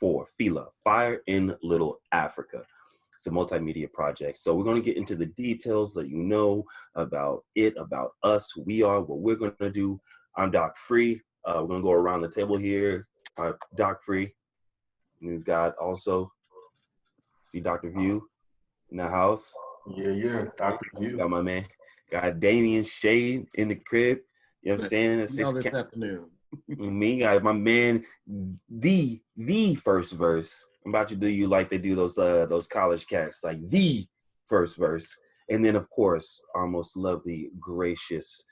for FILA, Fire in Little Africa. It's a multimedia project. So we're going to get into the details, let you know about it, about us, who we are, what we're going to do. I'm Doc Free. We're going to go around the table here. Doc Free. We've got also, see Dr. View in the house. Yeah, Dr. View. Got my man. Got Damian Shade in the crib. You know what I'm saying? This afternoon. Me got my man, the first verse. I'm about to do you like they do those college cats, like the first verse. And then of course, our most lovely, gracious,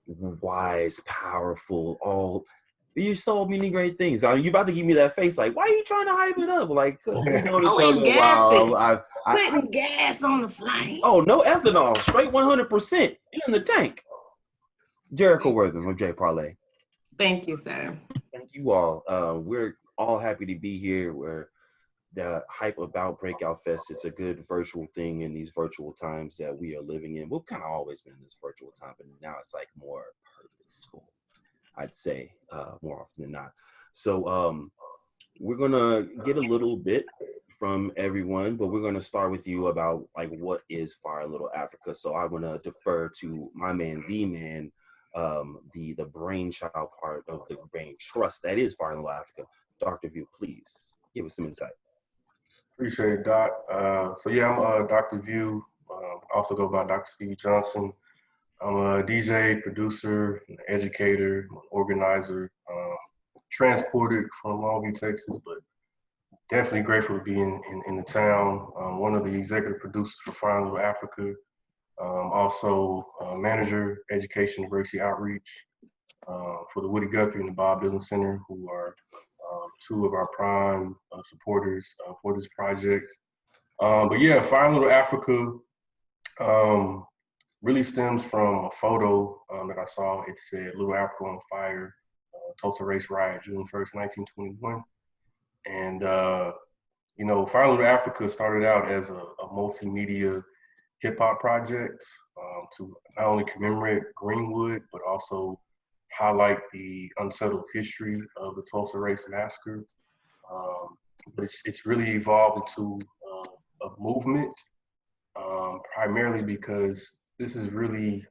wise, powerful, you're so many great things. You about to give me that face like, why are you trying to hype it up? Like, we know each other a while. Putting gas on the flame. Oh, no ethanol, straight 100% in the tank. Jericho Wortham of J Parlay. Thank you, sir. Thank you all. We're all happy to be here. We're the hype about Breakout Fest. It's a good virtual thing in these virtual times that we are living in. We've kind of always been in this virtual time, but now it's like more purposeful, I'd say, more often than not. So we're gonna get a little bit from everyone, but we're gonna start with you about like what is Fire in Little Africa. So I wanna defer to my man, the brainchild part of the brain trust that is Fire in Little Africa. Dr. View, please give us some insight. Appreciate it, Doc. So yeah, I'm Dr. View. Also go by Dr. Stevie Johnson. I'm a DJ, producer, an educator, an organizer, transported from Longview, Texas, but definitely grateful to be in the town. One of the executive producers for Fire in Little Africa. Also manager, education, diversity outreach for the Woody Guthrie and the Bob Dylan Center, who are two of our prime supporters for this project. But yeah, Fire in Little Africa really stems from a photo that I saw. It said Little Africa on Fire, Tulsa Race Riot, June 1st, 1921. And, Fire in Little Africa started out as a multimedia hip hop project to not only commemorate Greenwood, but also highlight the unsettled history of the Tulsa Race Massacre. But it's really evolved into a movement, primarily because this is really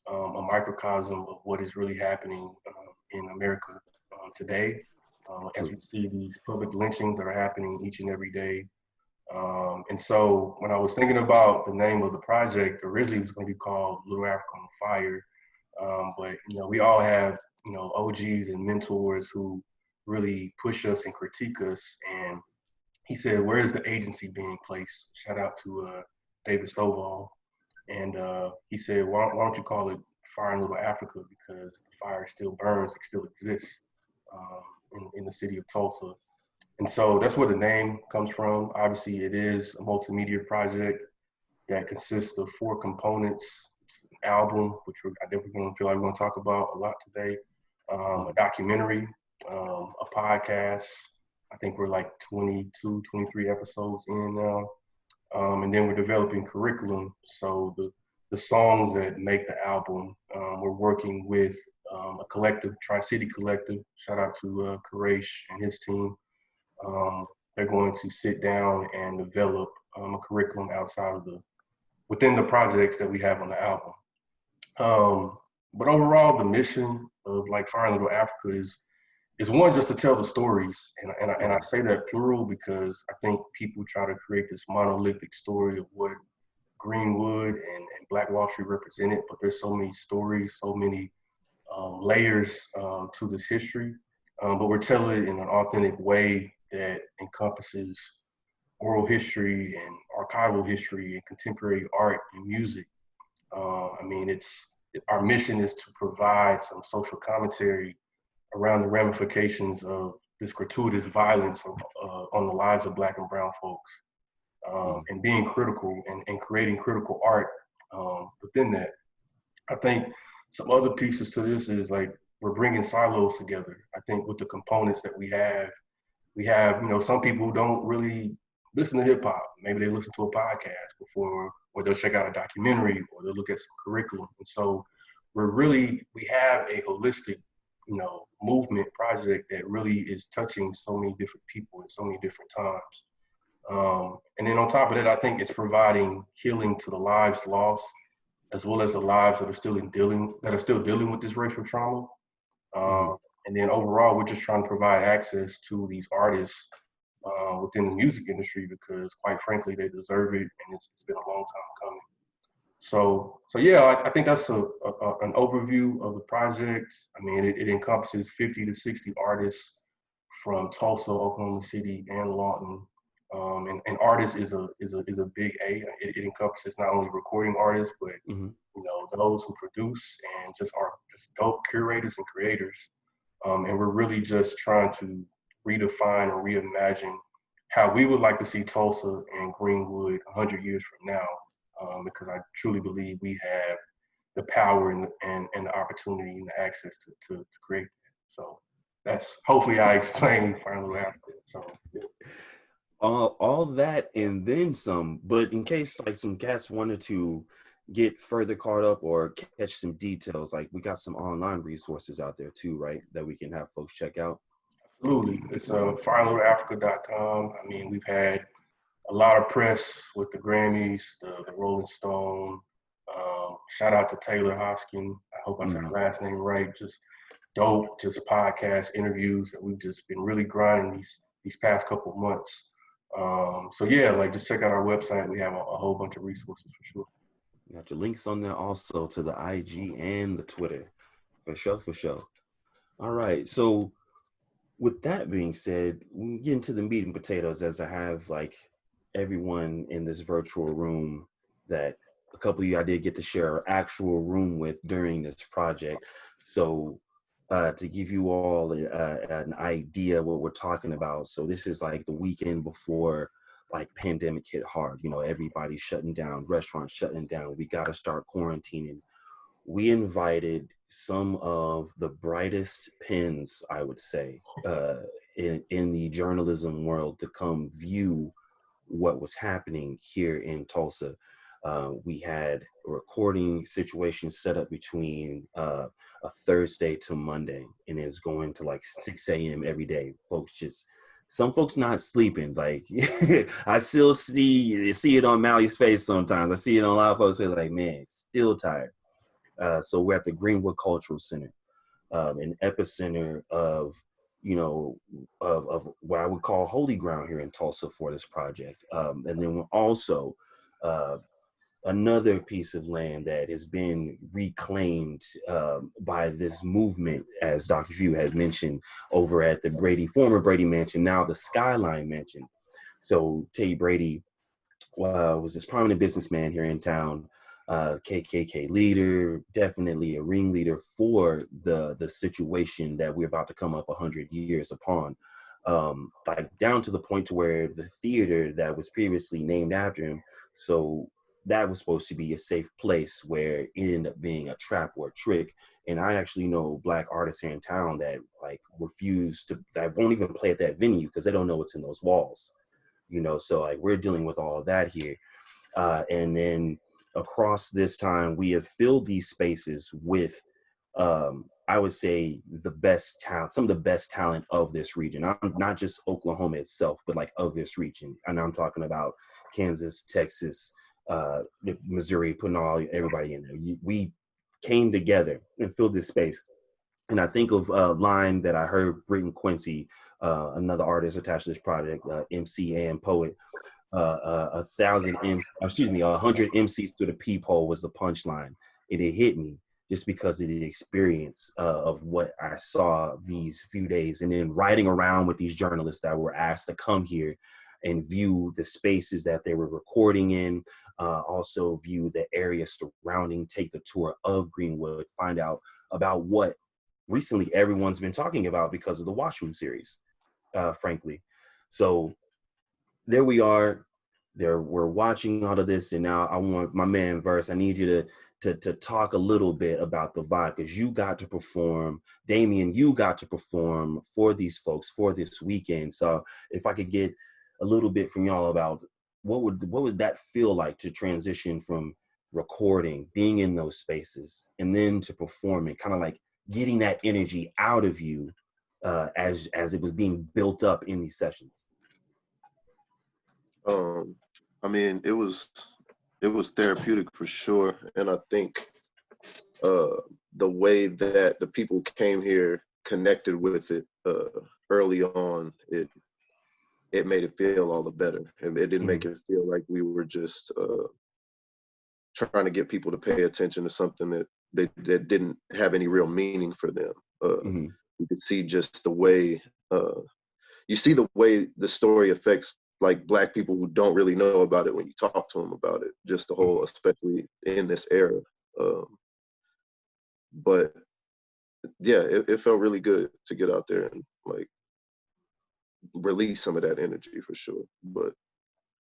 a microcosm of what is really happening in America today. As we see these public lynchings that are happening each and every day. And so when I was thinking about the name of the project, originally it was going to be called Little Africa on Fire. But, we all have, OGs and mentors who really push us and critique us. And he said, where is the agency being placed? Shout out to David Stovall. And he said, why don't you call it Fire in Little Africa? Because the fire still burns, it still exists in the city of Tulsa. And so that's where the name comes from. Obviously, it is a multimedia project that consists of 4 components. It's an album, which I definitely feel like we're going to talk about a lot today, a documentary, a podcast. I think we're like 22, 23 episodes in now. And then we're developing curriculum. So the songs that make the album, we're working with a collective, Tri-City Collective. Shout out to Quraish and his team. They're going to sit down and develop a curriculum within the projects that we have on the album. But overall, the mission of like Fire in Little Africa is one, just to tell the stories. And I say that plural because I think people try to create this monolithic story of what Greenwood and Black Wall Street represented, but there's so many stories, so many layers to this history. But we're telling it in an authentic way that encompasses oral history and archival history and contemporary art and music. Our mission is to provide some social commentary around the ramifications of this gratuitous violence on the lives of Black and brown folks, and being critical and creating critical art within that. I think some other pieces to this is like we're bringing silos together. I think with the components that we have, some people who don't really listen to hip hop. Maybe they listen to a podcast before, or they'll check out a documentary, or they'll look at some curriculum. And so we have a holistic movement project that really is touching so many different people at so many different times. And then on top of that, I think it's providing healing to the lives lost, as well as the lives that are still dealing with this racial trauma. Mm-hmm. And then overall, we're just trying to provide access to these artists within the music industry because, quite frankly, they deserve it, and it's been a long time coming. So yeah, I think that's an overview of the project. I mean, it encompasses 50 to 60 artists from Tulsa, Oklahoma City, and Lawton. And artist is a big A. It encompasses not only recording artists, but Mm-hmm. those who produce and just are just dope curators and creators. And we're really just trying to redefine or reimagine how we would like to see Tulsa and Greenwood 100 years from now, because I truly believe we have the power and the opportunity and the access to create that. So that's hopefully I explained finally after. So yeah. All that and then some. But in case like some cats wanted to get further caught up or catch some details, like we got some online resources out there too, right? That we can have folks check out. Absolutely. It's finalittleafrica.com. I mean, we've had a lot of press with the Grammys, the Rolling Stone. Shout out to Taylor Hoskin. I hope I said her last name right. Just dope, just podcast interviews that we've just been really grinding these past couple of months. So yeah, like just check out our website. We have a whole bunch of resources for sure. You got your links on there also to the IG and the Twitter. For sure, for sure. All right. So with that being said, we get into the meat and potatoes as I have like everyone in this virtual room that a couple of you I did get to share an actual room with during this project. So to give you all an idea what we're talking about. So this is like the weekend before like pandemic hit hard. You know, everybody's shutting down, restaurants shutting down. We got to start quarantining. We invited some of the brightest pens, I would say, in the journalism world to come view what was happening here in Tulsa. We had a recording situation set up between a Thursday to Monday, and it's going to like 6 a.m. every day. Some folks not sleeping. Like I still see it on Mally's face sometimes. I see it on a lot of folks' face. Like, man, still tired. So we're at the Greenwood Cultural Center, an epicenter of, of what I would call holy ground here in Tulsa for this project. And then we're also another piece of land that has been reclaimed by this movement, as Dr. Few had mentioned, over at the former Brady Mansion, now the Skyline Mansion. So Tate Brady was this prominent businessman here in town, KKK leader, definitely a ringleader for the situation that we're about to come up 100 years upon. Like down to the point to where the theater that was previously named after him, so that was supposed to be a safe place where it ended up being a trap or a trick. And I actually know Black artists here in town that like that won't even play at that venue because they don't know what's in those walls. So like we're dealing with all of that here. And then across this time, we have filled these spaces with, I would say, the best talent, some of the best talent of this region. Not just Oklahoma itself, but like of this region. And I'm talking about Kansas, Texas, Missouri, putting everybody in there. We came together and filled this space. And I think of a line that I heard Britton Quincy, another artist attached to this project, MC and poet, 100 MCs to the peephole was the punchline. And it hit me just because of the experience of what I saw these few days. And then riding around with these journalists that were asked to come here and view the spaces that they were recording in, also view the area surrounding, take the tour of Greenwood, find out about what recently everyone's been talking about because of the Watchmen series, frankly. So there we are. We're watching all of this, and now I want my man Verse. I need you to talk a little bit about the vibe, because you got to perform, Damien. You got to perform for these folks for this weekend. So if I could get a little bit from y'all about what would that feel like to transition from recording, being in those spaces, and then to performing, kind of like getting that energy out of you as it was being built up in these sessions? I mean, it was therapeutic for sure, and I think uh, the way that the people came here connected with it early on, it made it feel all the better, and it didn't make it feel like we were just trying to get people to pay attention to something that didn't have any real meaning for them. Mm-hmm. You could see just the way you see the way the story affects like Black people who don't really know about it when you talk to them about it. Just the whole, especially in this era. But yeah, it felt really good to get out there and like release some of that energy for sure. But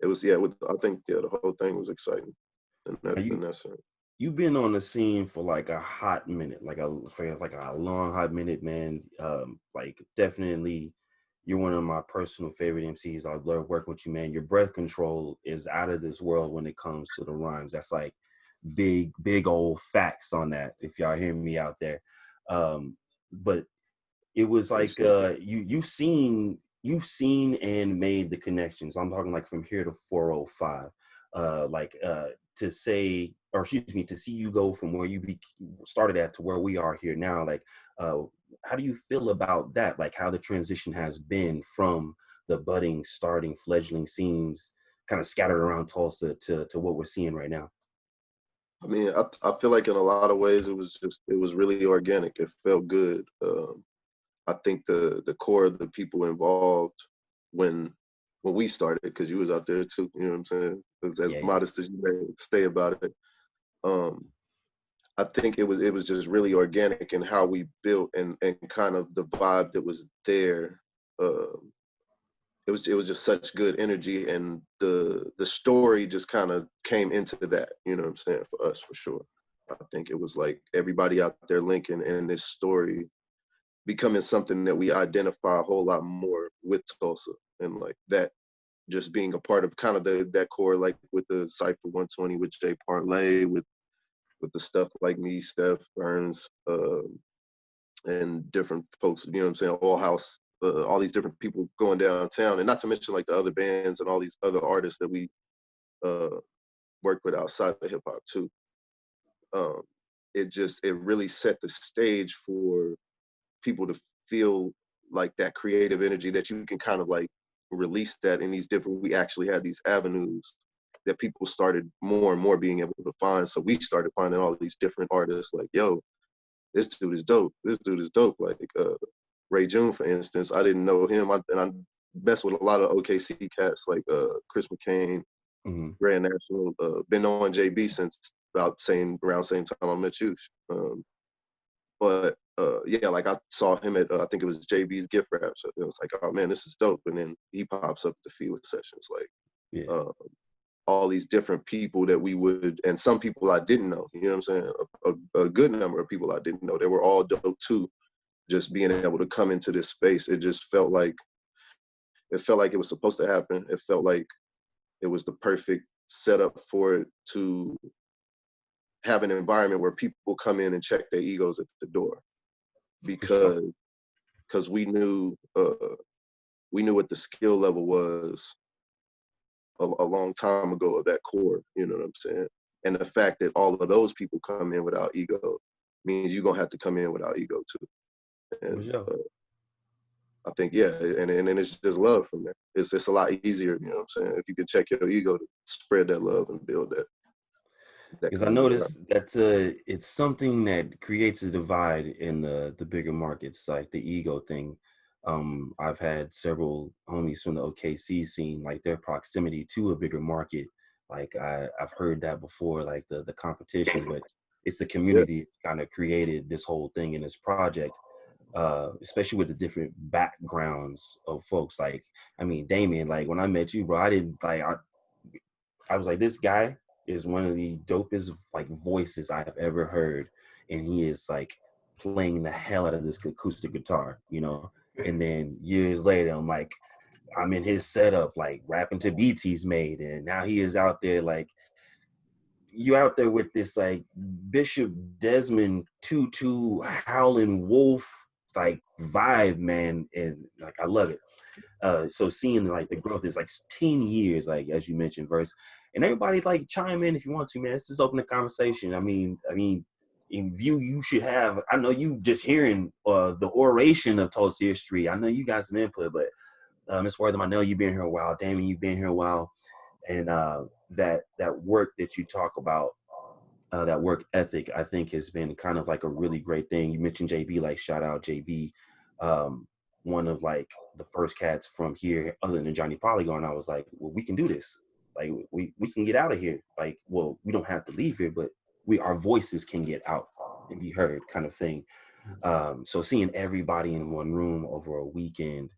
it was I think the whole thing was exciting, and Now that's it. you've been on the scene for like a hot minute, for like a long hot minute, man. Like definitely, you're one of my personal favorite MCs. I love working with you, man. Your breath control is out of this world when it comes to the rhymes. That's like big old facts on that. If y'all hear me out there, but it was like you've seen and made the connections. I'm talking like from here to 405. To say, or excuse me, to see you go from where you started at to where we are here now. Like, how do you feel about that? Like how the transition has been from the budding, starting, fledgling scenes kind of scattered around Tulsa to what we're seeing right now. I mean, I feel like in a lot of ways it was really organic. It felt good. I think the core of the people involved when we started, because you was out there too, you know what I'm saying? As Yeah, yeah. modest as you may stay about it. Um, I think it was just really organic in how we built and kind of the vibe that was there. It was just such good energy, and the story just kind of came into that, you know what I'm saying, for us for sure. I think it was like everybody out there linking and this story becoming something that we identify a whole lot more with Tulsa, and like that just being a part of kind of that core, like with the Cypher 120 with Jay Parlay, with the stuff like me, Steph Burns, and different folks, you know what I'm saying, All House, all these different people going downtown, and not to mention like the other bands and all these other artists that we uh, worked with outside of hip hop too. Um, it really set the stage for people to feel like that creative energy that you can kind of like release that in these different. We actually had these avenues that people started more and more being able to find. So we started finding all these different artists like, yo, this dude is dope. This dude is dope. Like Ray June, for instance, I didn't know him. I messed with a lot of OKC cats like Chris McCain, Mm-hmm. Grand National. Been knowing JB since about around same time I met you. But yeah, like I saw him at I think it was JB's gift wrap. So it was like, oh man, this is dope. And then he pops up at the Fila sessions, like Yeah. all these different people that we would, and some people I didn't know. You know what I'm saying? A good number of people I didn't know. They were all dope too. Just being able to come into this space, it just felt like it was supposed to happen. It felt like it was the perfect setup for it to have an environment where people come in and check their egos at the door, For sure. because we knew what the skill level was a long time ago of that core. You know what I'm saying? And the fact that all of those people come in without ego means you're gonna have to come in without ego too. For And sure. I think and it's just love from there. It's a lot easier, you know what I'm saying, if you can check your ego to spread that love and build that Because I community around. noticed that it's something that creates a divide in the bigger markets, like the ego thing. I've had several homies from the OKC scene, like their proximity to a bigger market. Like I've heard that before, like the competition, but it's the Yeah, community kind of created this whole thing in this project. Especially with the different backgrounds of folks. Like, I mean, Damien, like when I met you, bro, I didn't like I was like, this guy is one of the dopest like voices I've ever heard, and he is like playing the hell out of this acoustic guitar, you know. And then years later, I'm in his setup, like rapping to beats he's made, and now he is out there like you out there with this like Bishop Desmond Tutu howling wolf like vibe, man, and like I love it. So seeing like the growth is like 10 years, like as you mentioned, verse, and everybody like chime in if you want to, man. Let's just open the conversation. I mean, in view you should have. I know you just hearing the oration of Tulsa history. I know you got some input, but Ms. Wortham, I know you've been here a while. Damon, you've been here a while, and that work that you talk about. That work ethic, I think, has been kind of like a really great thing. You mentioned JB, like shout out JB, one of like the first cats from here, other than Johnny Polygon. I was like, well, we can do this. Like we can get out of here. Like, well, we don't have to leave here, but our voices can get out and be heard, kind of thing. So seeing everybody in one room over a weekend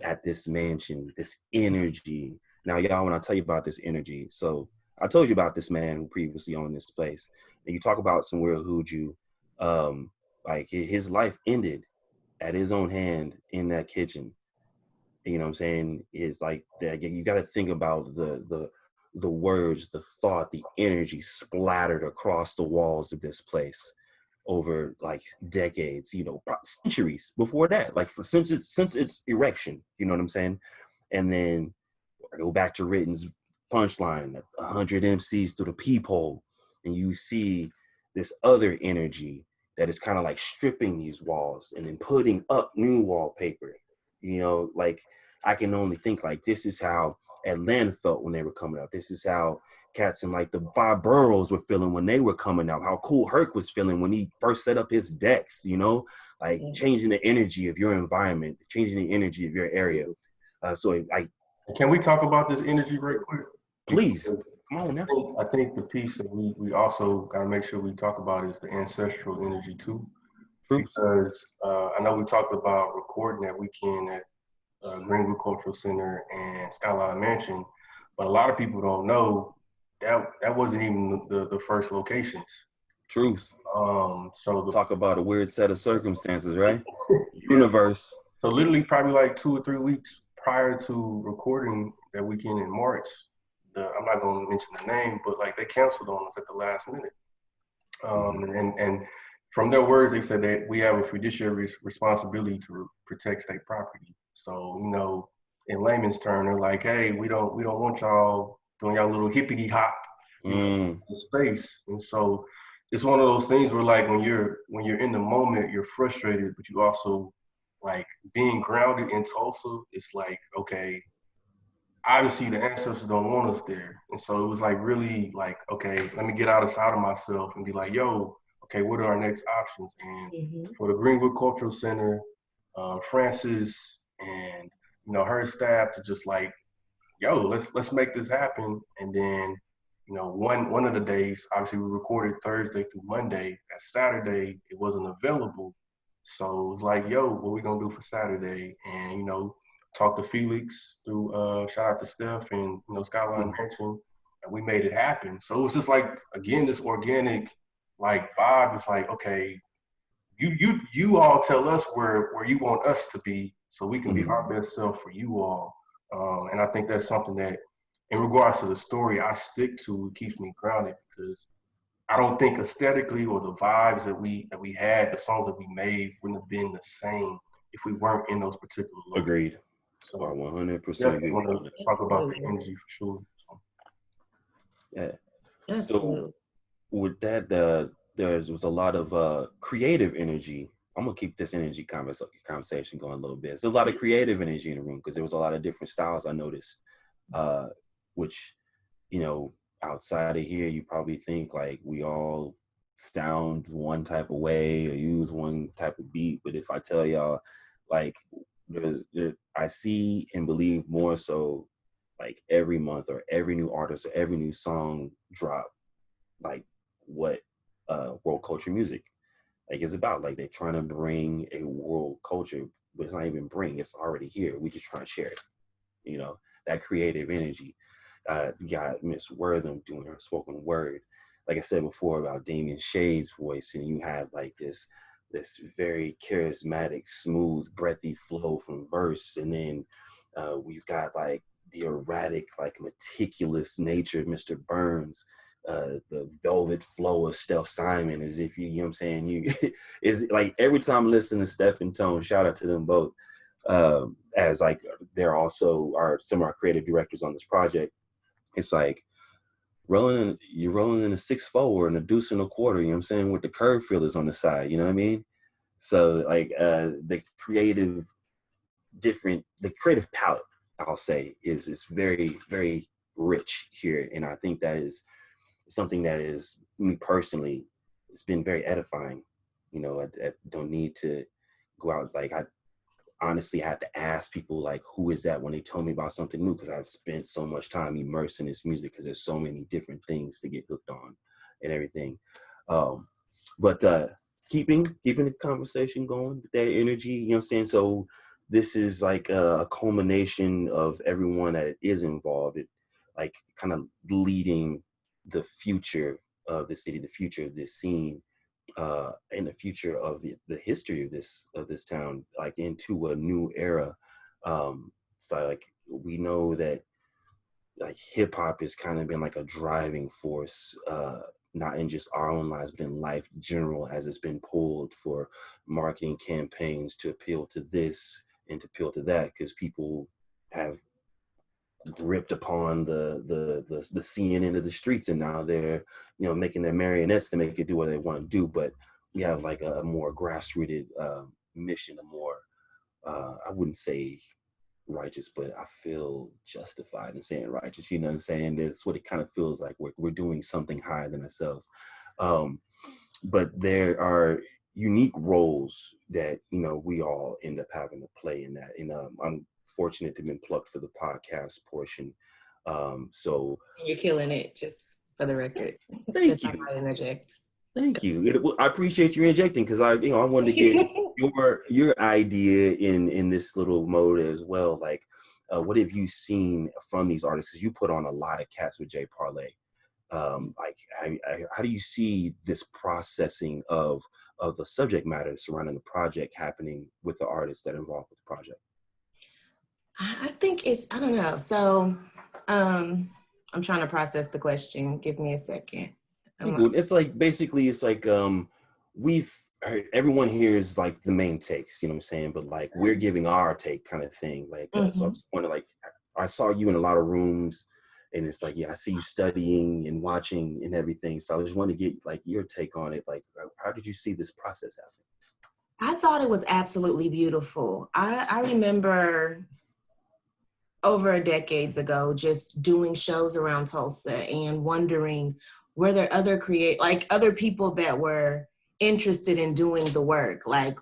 at this mansion, this energy. Now, y'all, when I tell you about this energy, so I told you about this man who previously owned this place. And you talk about somewhere Hooju, like his life ended at his own hand in that kitchen. You know what I'm saying? Is like that. You got to think about the words, the thought, the energy splattered across the walls of this place over like decades, you know, centuries before that, like since its erection. You know what I'm saying? And then I go back to Ritten's punchline, 100 MCs through the peephole, and you see this other energy that is kind of like stripping these walls and then putting up new wallpaper. You know, like I can only think like this is how Atlanta felt when they were coming up. This is how cats in like the five boroughs were feeling when they were coming out. How Cool Herc was feeling when he first set up his decks. You know, like changing the energy of your environment, changing the energy of your area. So I Can we talk about this energy right quick? Please, come on now. I think the piece that we also got to make sure we talk about is the ancestral energy too. True. Because I know we talked about recording that weekend at Greenwood Cultural Center and Skyline Mansion, but a lot of people don't know that wasn't even the first locations. Truth. So talk about a weird set of circumstances, right? Universe. So literally probably like 2 or 3 weeks prior to recording that weekend in March, I'm not going to mention the name, but like they canceled on us at the last minute. And from their words, they said that we have a fiduciary responsibility to protect state property. So, you know, in layman's term, they're like, hey, we don't want y'all doing y'all little hippity hop in space. And so it's one of those things where like when you're in the moment, you're frustrated, but you also like being grounded in Tulsa. It's like, okay, obviously the ancestors don't want us there. And so it was like really like, okay, let me get outside of myself and be like, yo, okay, what are our next options? And for the Greenwood Cultural Center, Francis and, you know, her staff to just like, yo, let's make this happen. And then, you know, one of the days, obviously we recorded Thursday through Monday. That Saturday, it wasn't available. So it was like, yo, what we gonna do for Saturday? And, you know, talk to Felix through shout out to Steph and, you know, Skyline Mansion, and we made it happen. So it was just like, again, this organic like vibe. It's like, okay, you all tell us where you want us to be so we can be our best self for you all. And I think that's something that in regards to the story I stick to. It keeps me grounded because I don't think aesthetically or the vibes that we had, the songs that we made wouldn't have been the same if we weren't in those particular locations. Agreed. So 100% agree. I want to talk about the energy for sure. So. Yeah. So with that, there was a lot of creative energy. I'm gonna keep this energy conversation going a little bit. There's a lot of creative energy in the room because there was a lot of different styles I noticed, which, you know, outside of here, you probably think like we all sound one type of way or use one type of beat. But if I tell y'all, like, I see and believe more so, like every month or every new artist or every new song drop, like what world culture music like is about. Like they're trying to bring a world culture, but it's not even bring, it's already here. We just trying to share it. You know, that creative energy. You got Miss Wortham doing her spoken word. Like I said before about Damien Shade's voice, and you have like this very charismatic, smooth, breathy flow from verse, and then we've got like the erratic, like meticulous nature of Mr. Burns, the velvet flow of Steph Simon, as if you know what I'm saying, you is like every time I listen to Steph and Tone, shout out to them both, as like they're also some of our creative directors on this project. It's like you're rolling in a 6-4 or in a deuce and a quarter, you know what I'm saying, with the curve fillers on the side, you know what I mean? So like the creative palette, I'll say, is very, very rich here. And I think that is something that is, me personally, it's been very edifying. You know, I don't need to go out, like I honestly had to ask people like, who is that, when they tell me about something new, because I've spent so much time immersed in this music, because there's so many different things to get hooked on and everything. But keeping the conversation going with that energy, you know what I'm saying? So this is like a culmination of everyone that is involved, like kind of leading the future of the city, the future of this scene, and the future of the history of this town, like into a new era. So like we know that like hip hop has kind of been like a driving force, not in just our own lives, but in life general, as it's been pulled for marketing campaigns to appeal to this and to appeal to that, because people have gripped upon the scene end of the streets, and now they're, you know, making their marionettes to make it do what they want to do. But we have like a more grassrooted mission, a more I wouldn't say righteous, but I feel justified in saying righteous, you know what I'm saying? That's what it kind of feels like. We're doing something higher than ourselves. But there are unique roles that, you know, we all end up having to play in that. And I'm fortunate to have been plucked for the podcast portion. So You're killing it, just for the record. Thank If I you. might interject. Thank you. I appreciate you injecting, because I wanted to get your idea in this little mode as well. Like, what have you seen from these artists? Because you put on a lot of cats with Jay Parlay. Like, how do you see this processing of the subject matter surrounding the project happening with the artists that are involved with the project? I think I don't know. So I'm trying to process the question. Give me a second. It's like, basically, it's like we've heard, everyone here is like the main takes, you know what I'm saying? But like, we're giving our take kind of thing. Like, so I just wonder, like, I saw you in a lot of rooms, and it's like, yeah, I see you studying and watching and everything. So I just want to get like your take on it. Like, how did you see this process happening? I thought it was absolutely beautiful. I remember over decades ago just doing shows around Tulsa and wondering, were there other other people that were interested in doing the work? Like,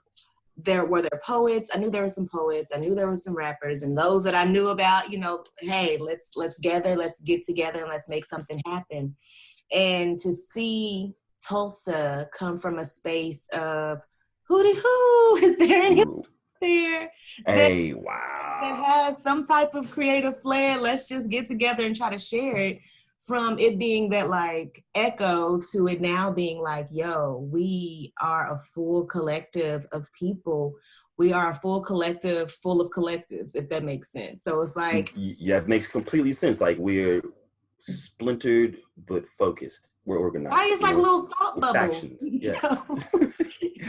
were there poets? I knew there were some poets. I knew there were some rappers, and those that I knew about, you know, hey, let's gather, let's get together, and let's make something happen. And to see Tulsa come from a space of hooty hoo, is there any there Hey, wow, that has some type of creative flair? Let's just get together and try to share it. From it being that like echo to it now being like, yo, we are a full collective of people. We are a full collective full of collectives, if that makes sense. So it's like, yeah, it makes completely sense. Like, we're splintered but focused. We're organized. right? It's like little thought bubbles. Yeah. So,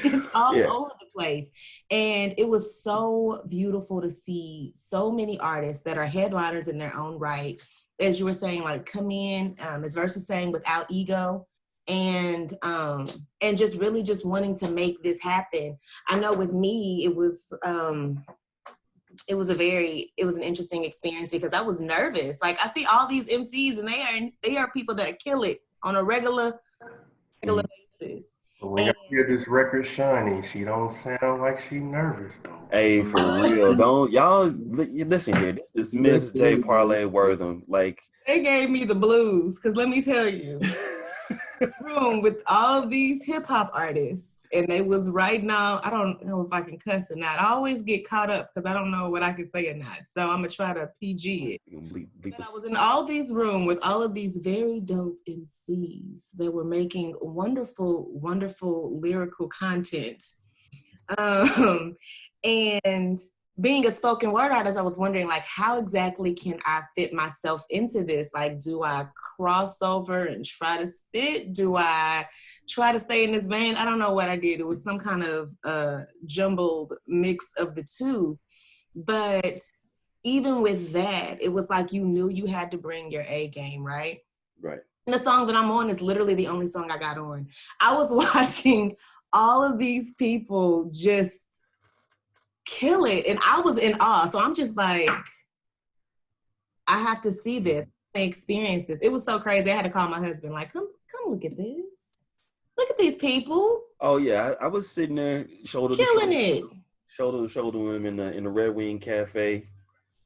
it's all over the place. And it was so beautiful to see so many artists that are headliners in their own right, as you were saying, like, come in, as Verse was saying, without ego, and just really just wanting to make this happen. I know with me, it was an interesting experience, because I was nervous. Like, I see all these MCs, and they are people that kill it on a regular basis. But when y'all hear this record shining, she don't sound like she nervous though. Hey, for real, don't y'all listen here. This is Miss J Parlay Wortham. Like, they gave me the blues, because let me tell you, room with all of these hip hop artists, and they was right now. I don't know if I can cuss or not. I always get caught up because I don't know what I can say or not. So I'm gonna try to PG it. But I was in all these room with all of these very dope MCs that were making wonderful, wonderful lyrical content. And being a spoken word artist, I was wondering, like, how exactly can I fit myself into this? Like, do I cross over and try to spit? Do I try to stay in this vein? I don't know what I did. It was some kind of jumbled mix of the two. But even with that, it was like you knew you had to bring your A game, right? Right. And the song that I'm on is literally the only song I got on. I was watching all of these people just kill it, and I was in awe. So I'm just like, I have to see this, experience this. It was so crazy. I had to call my husband, like, come look at this. Look at these people. Oh yeah, I was sitting there shoulder to killing shoulder, it. shoulder to shoulder with him in the Red Wing Cafe,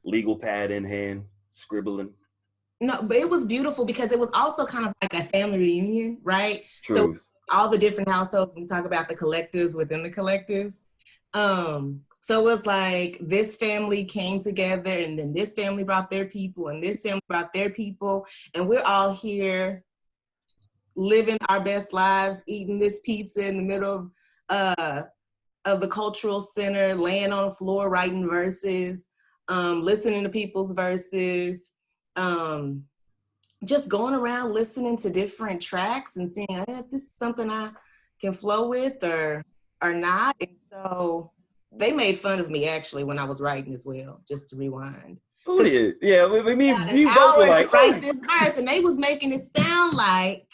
legal pad in hand, scribbling. No, but it was beautiful because it was also kind of like a family reunion, right? Truth. So all the different households, we talk about the collectives within the collectives. So it was like this family came together, and then this family brought their people, and this family brought their people, and we're all here living our best lives, eating this pizza in the middle of the cultural center, laying on the floor, writing verses, listening to people's verses, just going around listening to different tracks and seeing if this is something I can flow with or not. And so they made fun of me actually when I was writing as well, just to rewind. Who did? Yeah, I mean, An you both were hour like, to write this verse, and they was making it sound like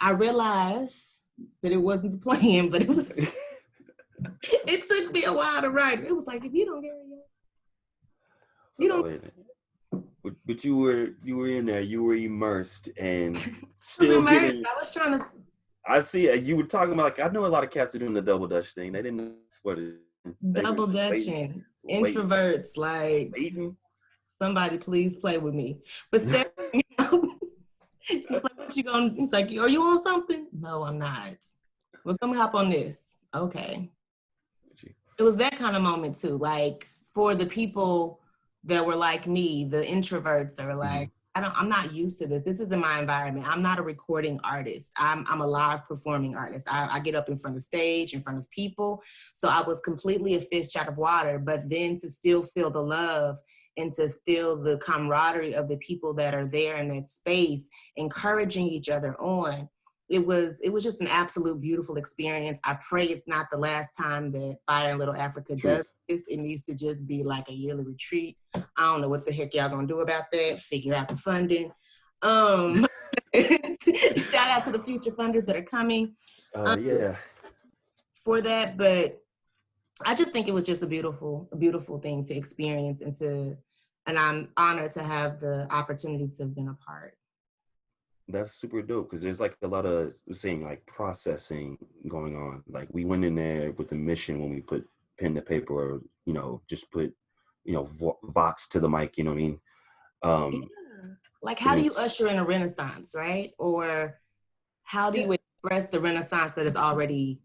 I realized that it wasn't the plan, but it was. It took me a while to write. It was like, if you don't get it yet, you don't. But you were in there. You were immersed and still getting. I was trying to. I see. You were talking about like I know a lot of cats are doing the double dutch thing. They didn't know what it. Double dutching, introverts, like waiting. Somebody please play with me. But Steph, you know, it's like, what you gonna? It's like, are you on something? No, I'm not. Well, come hop on this. Okay. It was that kind of moment too. Like for the people that were like me, the introverts that were like, I'm not used to this. This isn't my environment. I'm not a recording artist. I'm a live performing artist. I get up in front of stage, in front of people. So I was completely a fish out of water, but then to still feel the love and to feel the camaraderie of the people that are there in that space, encouraging each other on. It was just an absolute beautiful experience. I pray it's not the last time that Fire in Little Africa does this. It needs to just be like a yearly retreat. I don't know what the heck y'all gonna do about that. Figure out the funding. Shout out to the future funders that are coming. For that, but I just think it was just a beautiful thing to experience and I'm honored to have the opportunity to have been a part. That's super dope because there's like a lot of saying like processing going on. Like we went in there with the mission when we put pen to paper or, just put, vox to the mic, you know what I mean? Like how do you usher in a renaissance, right? Or how do you express the renaissance that is already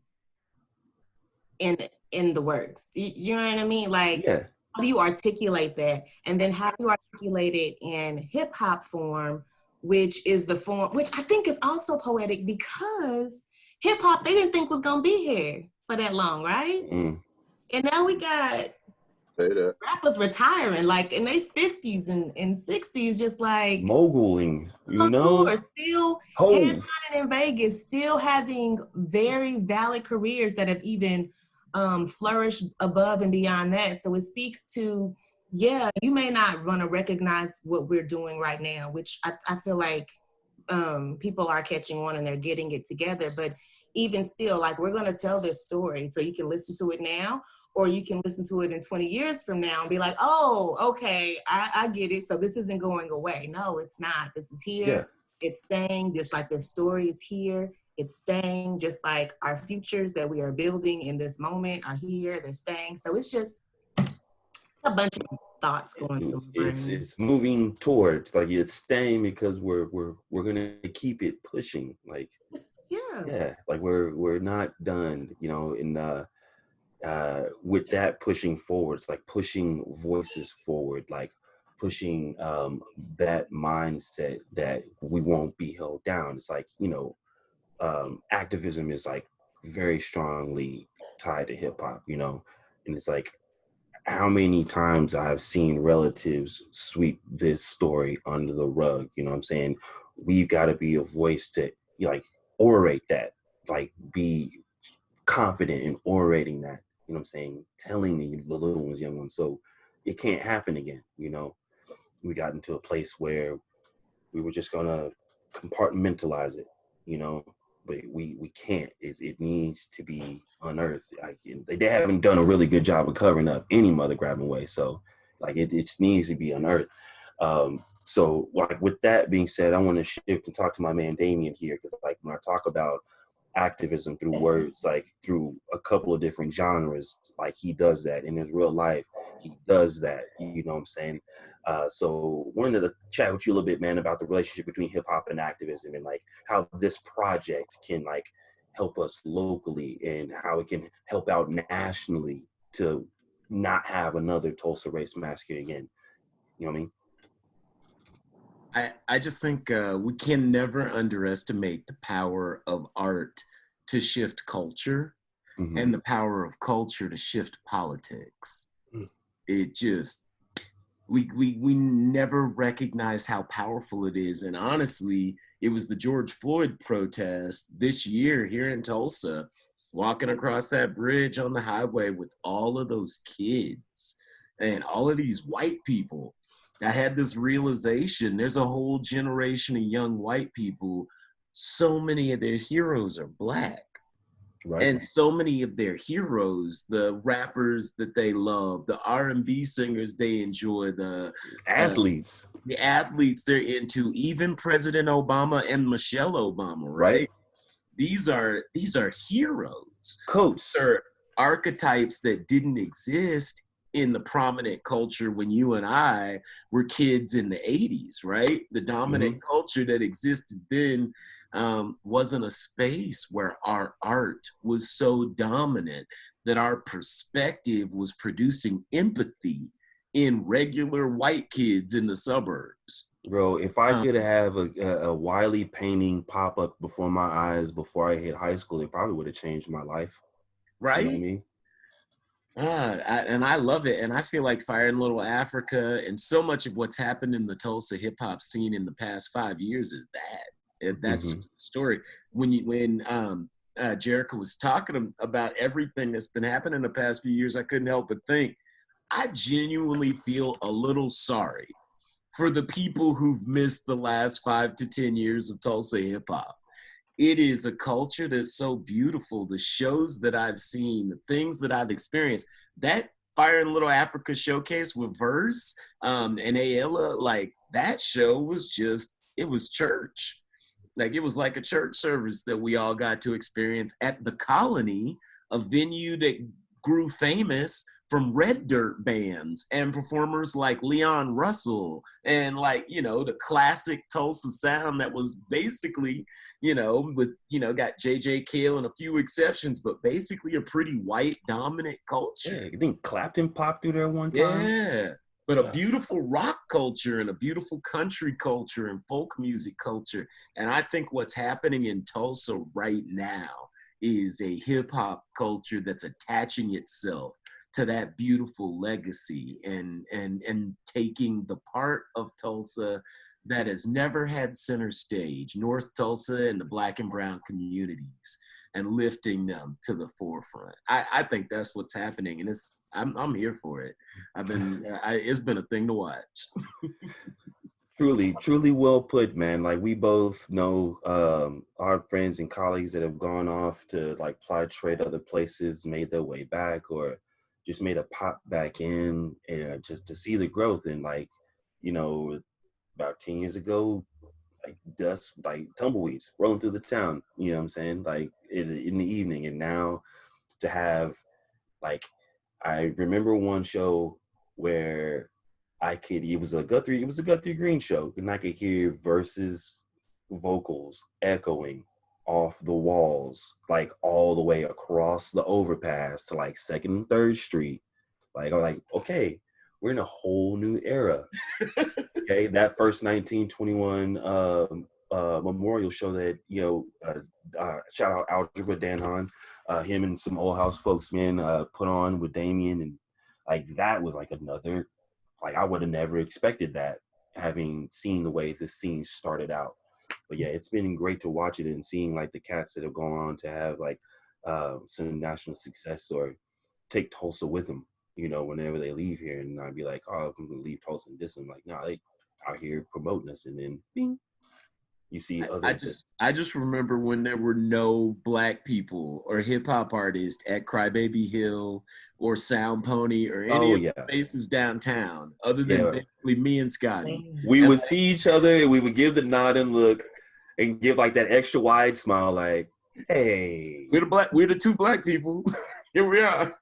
in the works? You know what I mean? Like, how do you articulate that? And then how do you articulate it in hip hop form, which is the form, which I think is also poetic because hip hop, they didn't think was gonna be here for that long, right? And now we got rappers retiring, like in their 50s and 60s, just like moguling, tour, still headlining in Vegas, still having very valid careers that have even flourished above and beyond that. So it speaks to, you may not want to recognize what we're doing right now, which I feel like people are catching on and they're getting it together. But even still, like, we're going to tell this story so you can listen to it now, or you can listen to it in 20 years from now and be like, oh, okay, I get it. So this isn't going away. No, it's not. This is here. It's staying, just like the story is here. It's staying, just like our futures that we are building in this moment are here. They're staying. So it's just a bunch of thoughts going through my brain. It's moving towards, like, it's staying because we're gonna keep it pushing, like like we're not done, with that pushing forward. It's like pushing voices forward, like pushing that mindset that we won't be held down. It's like, activism is like very strongly tied to hip hop, and it's like how many times I've seen relatives sweep this story under the rug. You know what I'm saying? We've got to be a voice to like orate that, like be confident in orating that. You know what I'm saying? Telling the little ones, young ones, so it can't happen again. You know, we got into a place where we were just gonna compartmentalize it, you know, but we can't. It needs to be unearthed. Like, they haven't done a really good job of covering up any mother grabbing way, so like it just needs to be unearthed. So like with that being said, I want to shift and talk to my man Damien here, because like when I talk about activism through words, like through a couple of different genres, like he does that in his real life. He does that, you know what I'm saying? So wanted to chat with you a little bit, man, about the relationship between hip hop and activism, and like how this project can like help us locally and how it can help out nationally to not have another Tulsa race massacre again. You know what I mean? I just think we can never underestimate the power of art to shift culture Mm-hmm. and the power of culture to shift politics. It just, we never recognize how powerful it is. And honestly, it was the George Floyd protest this year here in Tulsa, walking across that bridge on the highway with all of those kids and all of these white people. I had this realization, there's a whole generation of young white people, so many of their heroes are Black. Right. And so many of their heroes, the rappers that they love, the R&B singers they enjoy, the athletes they're into, even President Obama and Michelle Obama, right? These are heroes. Coats. They're archetypes that didn't exist in the prominent culture when you and I were kids in the 80s, right? The dominant culture that existed then wasn't a space where our art was so dominant that our perspective was producing empathy in regular white kids in the suburbs. Bro, if I could have a Wiley painting pop up before my eyes before I hit high school, it probably would have changed my life. Right? You know what I mean? And I love it. And I feel like Fire in Little Africa and so much of what's happened in the Tulsa hip hop scene in the past 5 years is that. That's just the story. When Jericho was talking about everything that's been happening in the past few years, I couldn't help but think, I genuinely feel a little sorry for the people who've missed the last 5 to 10 years of Tulsa hip hop. It is a culture that's so beautiful. The shows that I've seen, the things that I've experienced, that Fire in Little Africa showcase with Verse and Ayala, like that show was just, it was church. Like it was like a church service that we all got to experience at the Colony, a venue that grew famous from red dirt bands and performers like Leon Russell and like, you know, the classic Tulsa sound that was basically, you know, with, you know, got J.J. Cale and a few exceptions, but basically a pretty white dominant culture. Yeah, I think Clapton popped through there one time. Yeah, but a beautiful rock culture and a beautiful country culture and folk music culture. And I think what's happening in Tulsa right now is a hip hop culture that's attaching itself to that beautiful legacy and taking the part of Tulsa that has never had center stage, North Tulsa and the Black and brown communities, and lifting them to the forefront. I think that's what's happening, and I'm here for it. It's been a thing to watch. Truly well put, man. Like we both know our friends and colleagues that have gone off to like apply trade other places, made their way back, or just made a pop back in, and just to see the growth. And like, you know, about 10 years ago, like dust, like tumbleweeds rolling through the town, you know what I'm saying? Like in the evening. And now to have, like, I remember one show where it was a Guthrie Green show, and I could hear Verse's vocals echoing off the walls, like all the way across the overpass to like 2nd and 3rd Street. Like I'm like, okay, we're in a whole new era. Okay, that first 1921 memorial show that, you know, shout out Algebra Dan Hahn, him and some old house folks, man, put on with Damien, and Like that was like another, like I would have never expected that, having seen the way this scene started out. But yeah, it's been great to watch it and seeing like the cats that have gone on to have like some national success or take Tulsa with them, you know, whenever they leave here, and I'd be like, oh, I'm gonna leave Tulsa and diss them. Like, no, they out here promoting us, and then bing, you see other. I just remember when there were no black people or hip hop artists at Crybaby Hill or Sound Pony or any Oh of the yeah, spaces downtown, other than yeah. basically me and Scotty. We And would see each other, and we would give the nod and look, and give like that extra wide smile, like, hey. we're the two black people. Here we are.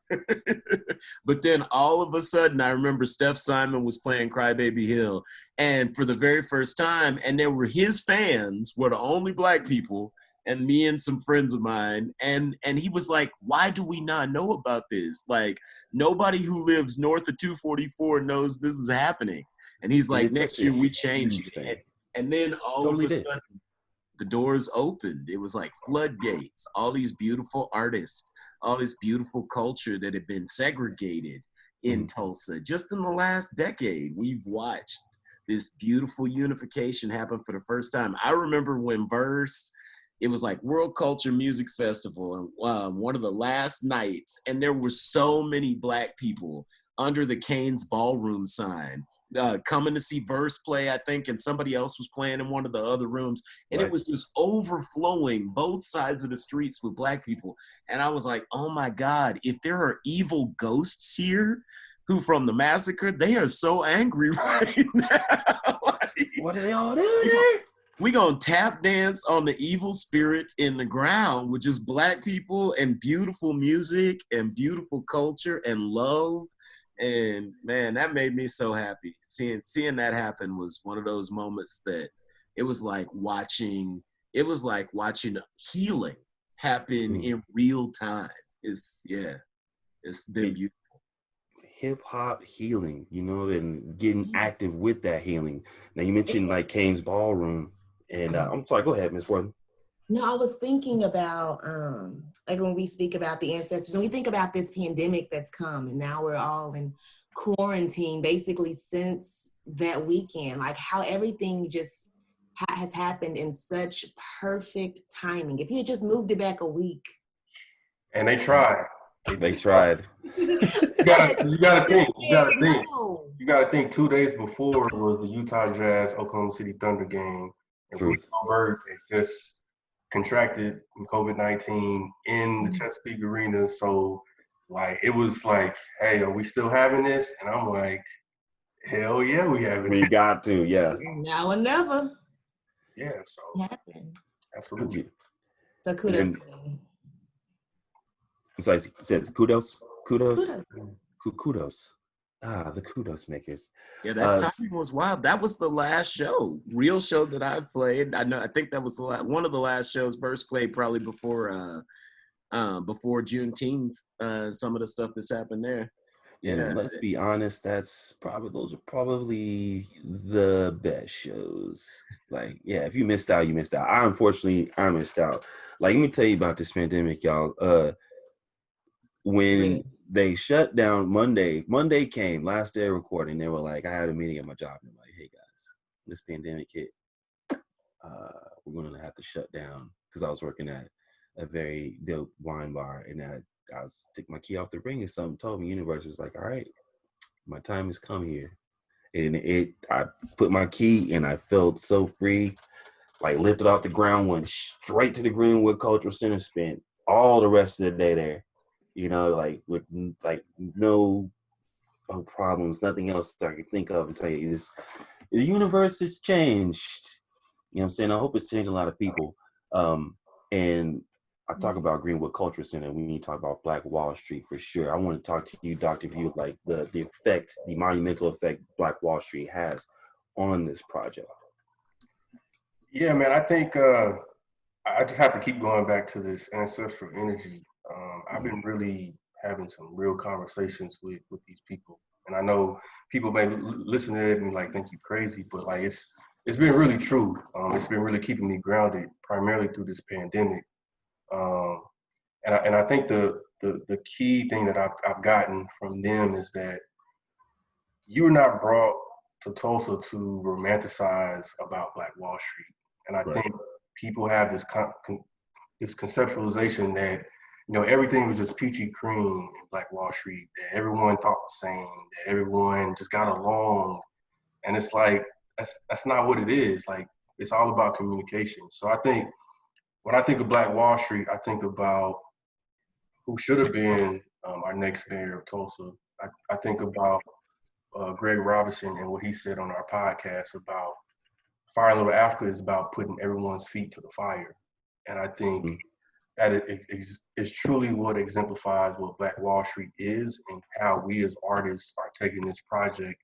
But then all of a sudden, I remember Steph Simon was playing Crybaby Hill, and for the very first time, and there were his fans were the only black people, and me and some friends of mine, and he was like, "Why do we not know about this? Like nobody who lives north of 244 knows this is happening." And he's And like, it's "Next such a year we change huge it." thing. And then all Totally of a did. sudden, the doors opened. It was like floodgates. All these beautiful artists, all this beautiful culture that had been segregated in Tulsa. Just in the last decade, we've watched this beautiful unification happen for the first time. I remember when Verse, it was like World Culture Music Festival, and one of the last nights, and there were so many black people under the Canes Ballroom sign coming to see Verse play, I think, and somebody else was playing in one of the other rooms. And Right. it was just overflowing both sides of the streets with black people. And I was like, oh my God, if there are evil ghosts here who from the Massacre, they are so angry right now. Like, What are they all doing there? we gonna tap dance on the evil spirits in the ground with just black people and beautiful music and beautiful culture and love. And man, that made me so happy. Seeing that happen was one of those moments that it was like watching healing happen in real time. It's been beautiful. Hip hop healing, you know, and getting active with that healing. Now you mentioned like Kane's Ballroom, and I'm sorry, go ahead, Ms. Worthing. No, I was thinking about like when we speak about the ancestors, and we think about this pandemic that's come, and now we're all in quarantine basically since that weekend, like how everything just has happened in such perfect timing. If he had just moved it back a week. And they tried. They tried. You gotta think 2 days before was the Utah Jazz Oklahoma City Thunder game. And Rudy Gobert had just contracted COVID-19 in the Chesapeake Arena. So like it was like, hey, are we still having this? And I'm like, hell yeah, we have it. We got to, yeah. Now or never. Yeah, so happened. Absolutely. So kudos to me. So it says kudos. The kudos makers. Yeah, that timing was wild. That was the last real show that I played. I think that was one of the last shows Verse played, probably before Juneteenth. Some of the stuff that's happened there. Yeah, and let's be honest. Those are probably the best shows. Like, yeah, if you missed out, you missed out. I missed out. Like, let me tell you about this pandemic, y'all. When they shut down Monday came, last day of recording, they were like, I had a meeting at my job, and I'm like, hey guys, this pandemic hit. We're gonna have to shut down, because I was working at a very dope wine bar, and I took my key off the ring, and something told me, universe was like, all right, my time has come here. And I put my key, and I felt so free, like lifted off the ground, went straight to the Greenwood Cultural Center, spent all the rest of the day there, you know, like with like no problems, nothing else I could think of and tell you. The universe has changed. You know what I'm saying? I hope it's changed a lot of people. And I talk about Greenwood Cultural Center when you talk about Black Wall Street, for sure. I want to talk to you, Dr. View, like the effects, the monumental effect Black Wall Street has on this project. Yeah, man, I think I just have to keep going back to this ancestral energy. I've been really having some real conversations with these people. And I know people may listen to it and like think you crazy, but like it's been really true. It's been really keeping me grounded, primarily through this pandemic. And I think the the key thing that I've gotten from them is that you were not brought to Tulsa to romanticize about Black Wall Street. And I think people have this this conceptualization that, you know, everything was just peachy cream in Black Wall Street, that everyone thought the same, that everyone just got along. And it's like, that's not what it is. Like, it's all about communication. So I think when I think of Black Wall Street, I think about who should have been our next mayor of Tulsa. I think about Greg Robinson and what he said on our podcast about Fire Little Africa is about putting everyone's feet to the fire. And I think that it is truly what exemplifies what Black Wall Street is and how we as artists are taking this project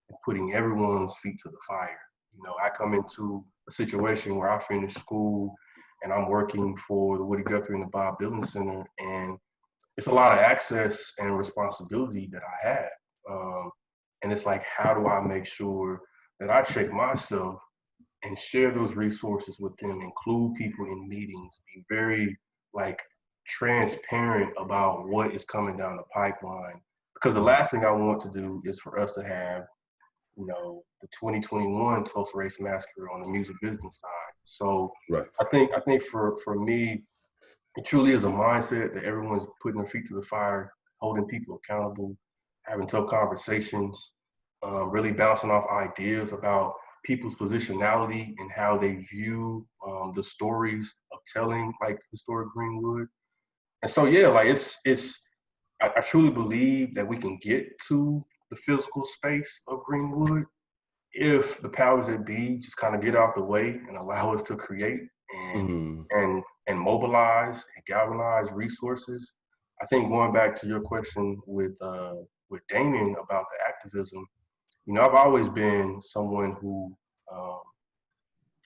and putting everyone's feet to the fire. You know, I come into a situation where I finished school and I'm working for the Woody Guthrie and the Bob Dylan Center, and it's a lot of access and responsibility that I have. And it's like, how do I make sure that I check myself and share those resources with them, include people in meetings, be very like transparent about what is coming down the pipeline. Because the last thing I want to do is for us to have, you know, the 2021 Tulsa Race Massacre on the music business side. So I think for me, it truly is a mindset that everyone's putting their feet to the fire, holding people accountable, having tough conversations, really bouncing off ideas about people's positionality and how they view the stories of telling like historic Greenwood. And so, yeah, like I truly believe that we can get to the physical space of Greenwood if the powers that be just kind of get out the way and allow us to create and mobilize and galvanize resources. I think going back to your question with Damien about the activism, you know, I've always been someone who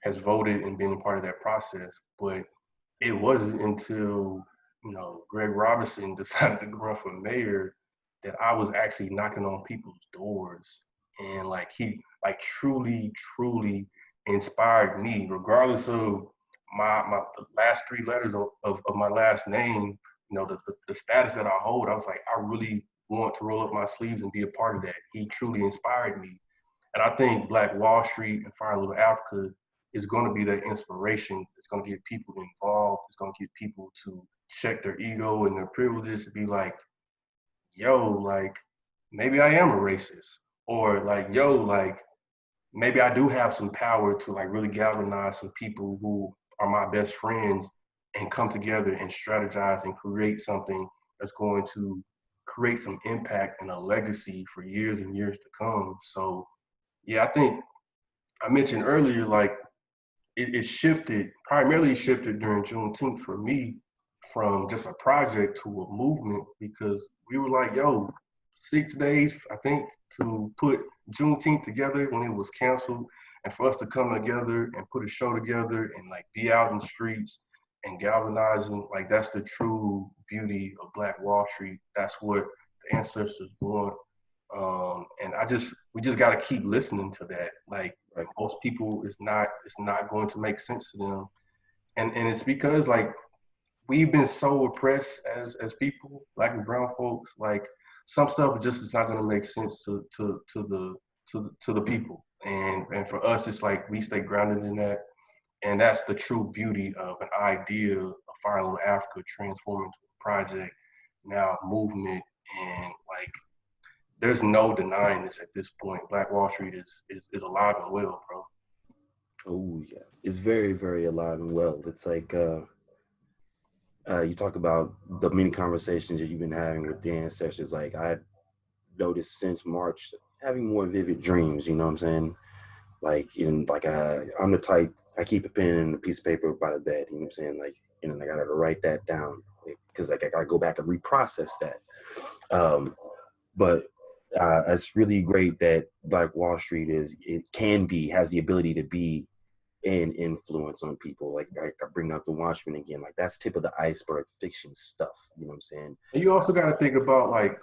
has voted and been a part of that process, but it wasn't until, you know, Greg Robinson decided to run for mayor that I was actually knocking on people's doors. And like, he like truly inspired me, regardless of my the last three letters of my last name, you know, the status that I hold. I was like, I really want to roll up my sleeves and be a part of that. He truly inspired me. And I think Black Wall Street and Fire Little Africa is going to be that inspiration. It's going to get people involved. It's going to get people to check their ego and their privileges to be like, yo, like, maybe I am a racist. Or like, yo, like, maybe I do have some power to like really galvanize some people who are my best friends and come together and strategize and create something that's going to create some impact and a legacy for years and years to come. So yeah, I think I mentioned earlier, like it shifted, primarily shifted during Juneteenth for me from just a project to a movement, because we were like, yo, 6 days, I think, to put Juneteenth together when it was canceled, and for us to come together and put a show together and like be out in the streets and galvanizing, like that's the true beauty of Black Wall Street. That's what the ancestors want. And we just got to keep listening to that. Like most people, it's not going to make sense to them. And it's because like we've been so oppressed as people, Black and brown folks, like some stuff just is not going to make sense to the people. And for us, it's like we stay grounded in that. And that's the true beauty of an idea of Fire Little Africa transforming to a project, now a movement. And like, there's no denying this at this point. Black Wall Street is alive and well, bro. Oh yeah, it's very, very alive and well. It's like you talk about the many conversations that you've been having with the ancestors. Like I noticed since March, having more vivid dreams. You know what I'm saying? Like I'm the type, I keep a pen and a piece of paper by the bed. You know what I'm saying? Like, you know, I gotta write that down because like I gotta go back and reprocess that. But it's really great that Black Wall Street has the ability to be an influence on people. Like I bring up The Watchmen again, like that's tip of the iceberg fiction stuff. You know what I'm saying? And you also got to think about like,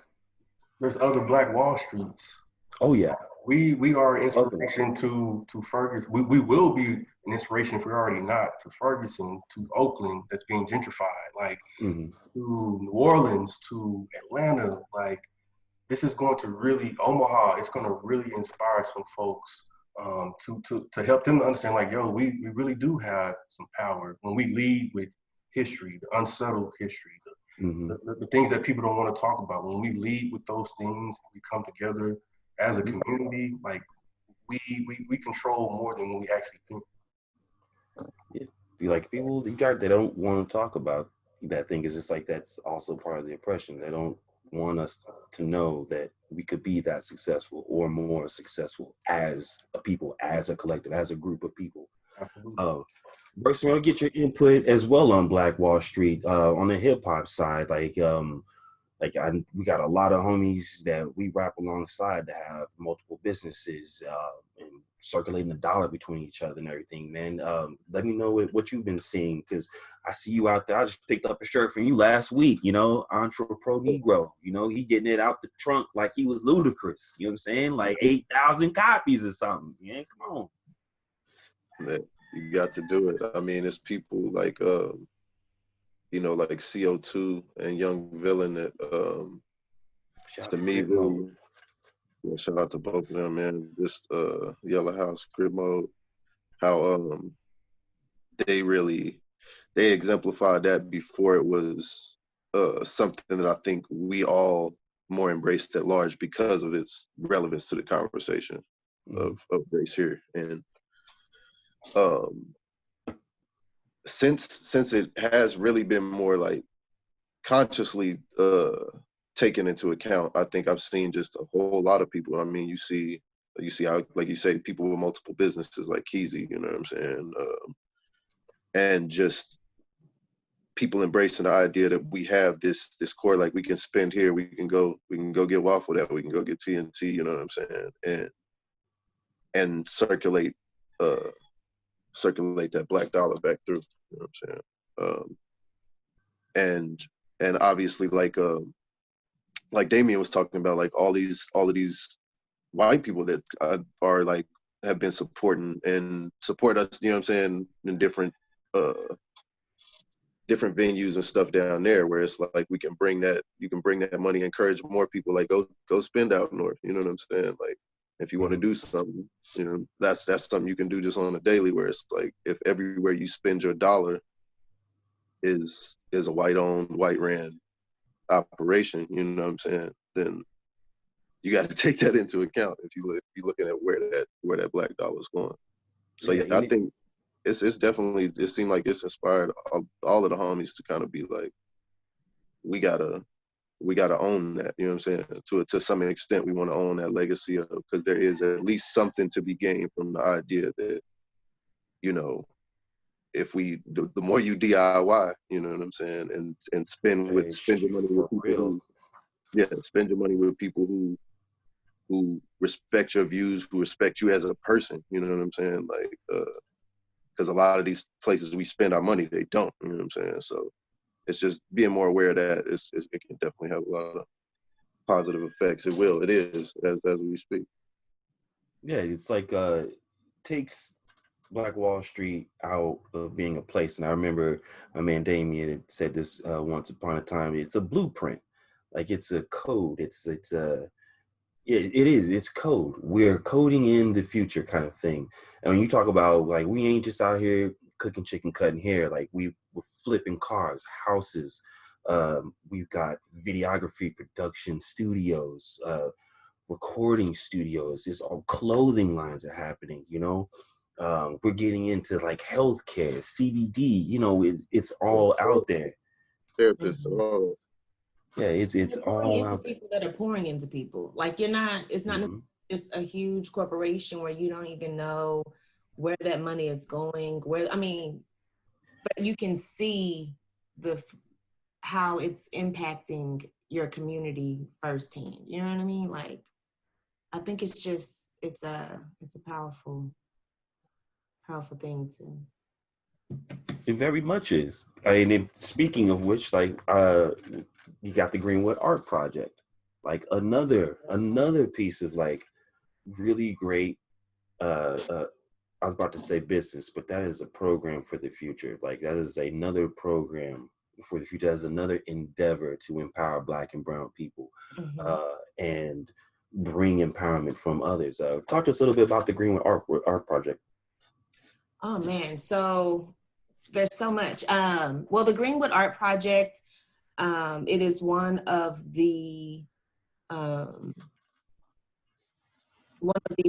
there's other Black Wall Streets. Oh yeah. We are an inspiration to Ferguson. We will be an inspiration if we're already not, to Ferguson, to Oakland that's being gentrified. like Mm-hmm. to New Orleans, to Atlanta. Like this is going to really Omaha. It's going to really inspire some folks to help them to understand. Like, yo, we really do have some power when we lead with history, the unsettled history, Mm-hmm. the things that people don't want to talk about. When we lead with those things, we come together as a community. Like we control more than we actually think. Yeah. Be like people they don't want to talk about that thing is just like that's also part of the oppression. They don't want us to know that we could be that successful or more successful as a people, as a collective, as a group of people. Absolutely. First, I'll get your input as well on Black Wall Street on the hip hop side. We got a lot of homies that we rap alongside to have multiple businesses and circulating the dollar between each other and everything, man. Let me know what you've been seeing, because I see you out there. I just picked up a shirt from you last week, Pro Negro. He getting it out the trunk like he was Ludacris. You know what I'm saying? Like 8,000 copies or something. Yeah, come on. Man, you got to do it. I mean, it's people like like CO2 and Young Villain that Shout out to to me Grip really, Mode. yeah, shout out to both of them, man. Just Yellow House, Crib Mode, how they exemplified that before it was something that I think we all more embraced at large because of its relevance to the conversation of race here. And um since it has really been more like consciously taken into account, I think I've seen just a whole lot of people. I mean, you see how, like you say, people with multiple businesses like Keezy, you know what I'm saying? And just people embracing the idea that we have this core, like we can spend here, we can go get waffle that, we can go get TNT, you know what I'm saying? And circulate that black dollar back through, you know what I'm saying? And obviously like Damien was talking about, like all of these white people that are like have been supporting and support us, you know what I'm saying, in different venues and stuff down there, where it's like you can bring that money, encourage more people, like go spend out north, you know what I'm saying? Like if you want to do something, that's something you can do just on a daily, where it's like if everywhere you spend your dollar is a white owned, white ran operation, you know what I'm saying, then you got to take that into account if you're looking at where that black dollar is going. So yeah, I think it's definitely, it seemed like it's inspired all of the homies to kind of be like, we gotta own that, you know what I'm saying? To some extent, we want to own that legacy of, because there is at least something to be gained from the idea that, if the more you DIY, you know what I'm saying, and spend your money with people who, spend your money with people who respect your views, who respect you as a person, you know what I'm saying? Like, because a lot of these places we spend our money, they don't, you know what I'm saying? So it's just being more aware of that. It can definitely have a lot of positive effects. It is, as we speak. Yeah, it's like takes Black Wall Street out of being a place. And I remember my man Damien had said this once upon a time. It's a blueprint, like it's a code. It is. It's code. We're coding in the future, kind of thing. And when you talk about like we ain't just out here cooking chicken, cutting hair. Like we're flipping cars, houses. We've got videography, production studios, recording studios. It's all clothing lines are happening. We're getting into like healthcare, CBD. It's all out there. Therapists and all that. Yeah, it's all out there. People that are pouring into people. Like it's not just a huge corporation where you don't even know where that money is going. But you can see how it's impacting your community firsthand. You know what I mean? Like, I think it's a powerful thing to. It very much is. Speaking of which, like, you got the Greenwood Art Project, like another piece of like really great. I was about to say business, but that is a program for the future. Like that is another program for the future as another endeavor to empower Black and brown people, and bring empowerment from others. Talk to us a little bit about the Greenwood Art Project. Oh man, so there's so much. Well, the Greenwood Art Project, it is one of the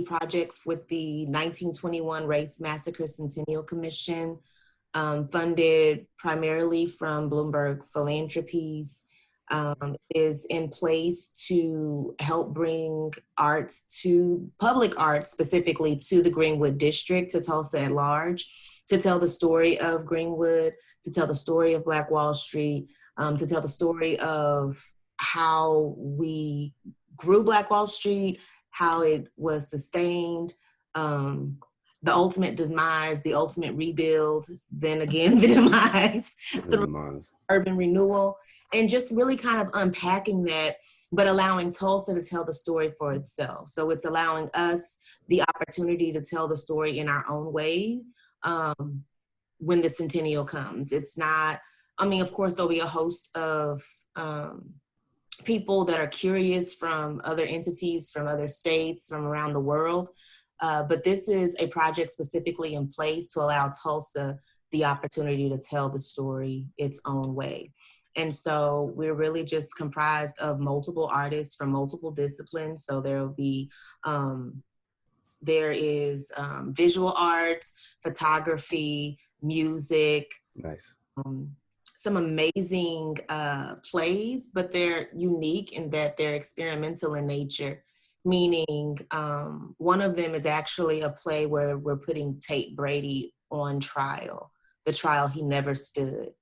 projects with the 1921 Race Massacre Centennial Commission, funded primarily from Bloomberg Philanthropies, is in place to help bring arts to, public art specifically, to the Greenwood District, to Tulsa at large, to tell the story of Greenwood, to tell the story of Black Wall Street, to tell the story of how we grew Black Wall Street, how it was sustained, the ultimate demise, the ultimate rebuild, then again the demise, the urban renewal, and just really kind of unpacking that, but allowing Tulsa to tell the story for itself. So it's allowing us the opportunity to tell the story in our own way when the centennial comes. It's not, I mean, of course, there'll be a host of people that are curious from other entities, from other states, from around the world. But this is a project specifically in place to allow Tulsa the opportunity to tell the story its own way. And so we're really just comprised of multiple artists from multiple disciplines. So there will be, there is visual arts, photography, music. Nice. Some amazing plays, but they're unique in that they're experimental in nature, meaning one of them is actually a play where we're putting Tate Brady on trial, the trial he never stood.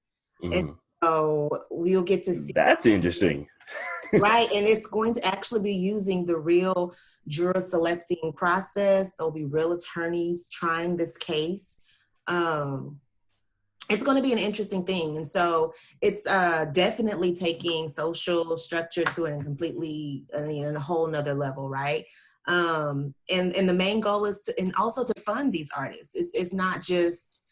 And so we'll get to see. That's interesting. Right, and it's going to actually be using the real juror selecting process. There'll be real attorneys trying this case. It's going to be an interesting thing. And so it's definitely taking social structure to a completely, a whole nother level, right? And the main goal is to, and also to fund these artists. It's not just,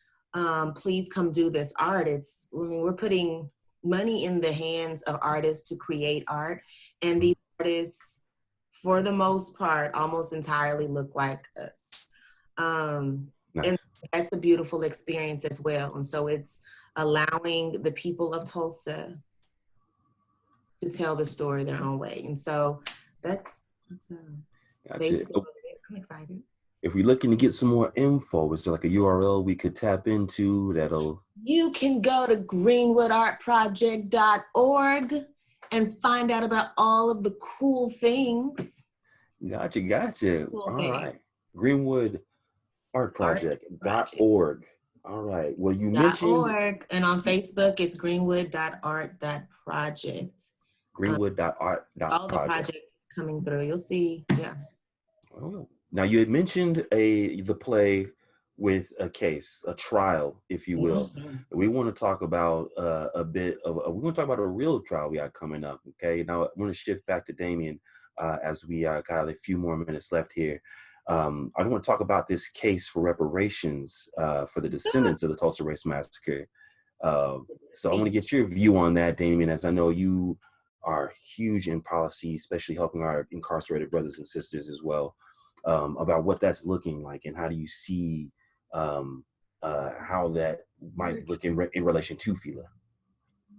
please come do this art. It's, I mean, we're putting money in the hands of artists to create art. And these artists, for the most part, almost entirely look like us. Nice. And that's a beautiful experience as well. And so it's allowing the people of Tulsa to tell the story their own way. And so that's basically what it is. I'm excited. If we're looking to get some more info, is there like a URL we could tap into that'll? You can go to greenwoodartproject.org and find out about all of the cool things. Gotcha. Cool all thing. Right. Greenwood Artproject.org. All right. Well, you mentioned .org, and on Facebook it's greenwood.art.project. Greenwood.art.project. All the projects coming through. You'll see. Yeah. Oh. Now you had mentioned the play with a case, a trial, if you will. Mm-hmm. We want to talk about a bit of. We're going to talk about a real trial we got coming up. Okay. Now I want to shift back to Damien as we got a few more minutes left here. I want to talk about this case for reparations for the descendants of the Tulsa Race Massacre. So I want to get your view on that, Damien, as I know you are huge in policy, especially helping our incarcerated brothers and sisters as well, about what that's looking like and how do you see how that might look in relation to FILA.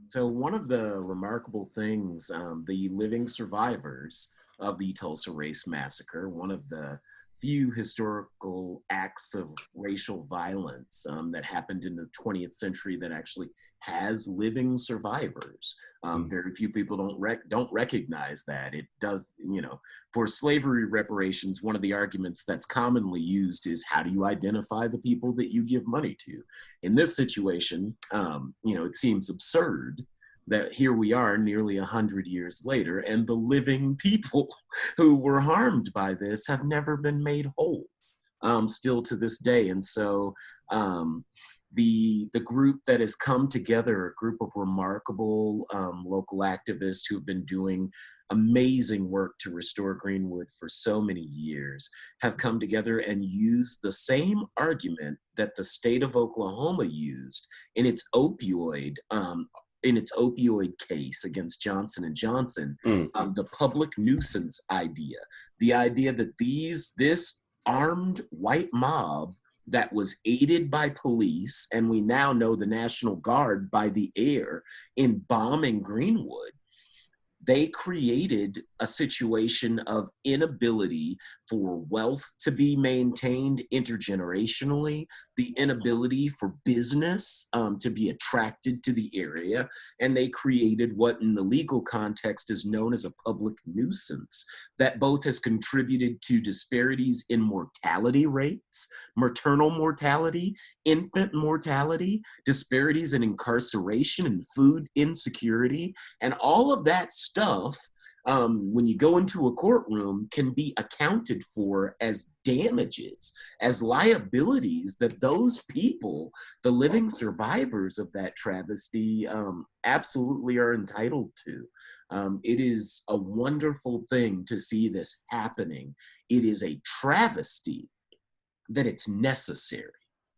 So one of the remarkable things, the living survivors of the Tulsa Race Massacre, one of the few historical acts of racial violence that happened in the 20th century that actually has living survivors. Very few people don't recognize that. It does, for slavery reparations, one of the arguments that's commonly used is how do you identify the people that you give money to? In this situation, it seems absurd that here we are nearly 100 years later, and the living people who were harmed by this have never been made whole, still to this day. And so the group that has come together, a group of remarkable local activists who have been doing amazing work to restore Greenwood for so many years, have come together and used the same argument that the state of Oklahoma used in its opioid in its opioid case against Johnson and Johnson, the public nuisance idea, the idea that this armed white mob that was aided by police, and we now know the National Guard by the air, in bombing Greenwood, they created a situation of inability for wealth to be maintained intergenerationally, the inability for business to be attracted to the area, and they created what in the legal context is known as a public nuisance that both has contributed to disparities in mortality rates, maternal mortality, infant mortality, disparities in incarceration and food insecurity, and all of that stuff, when you go into a courtroom, can be accounted for as damages, as liabilities that those people, the living survivors of that travesty, absolutely are entitled to. It is a wonderful thing to see this happening. It is a travesty that it's necessary,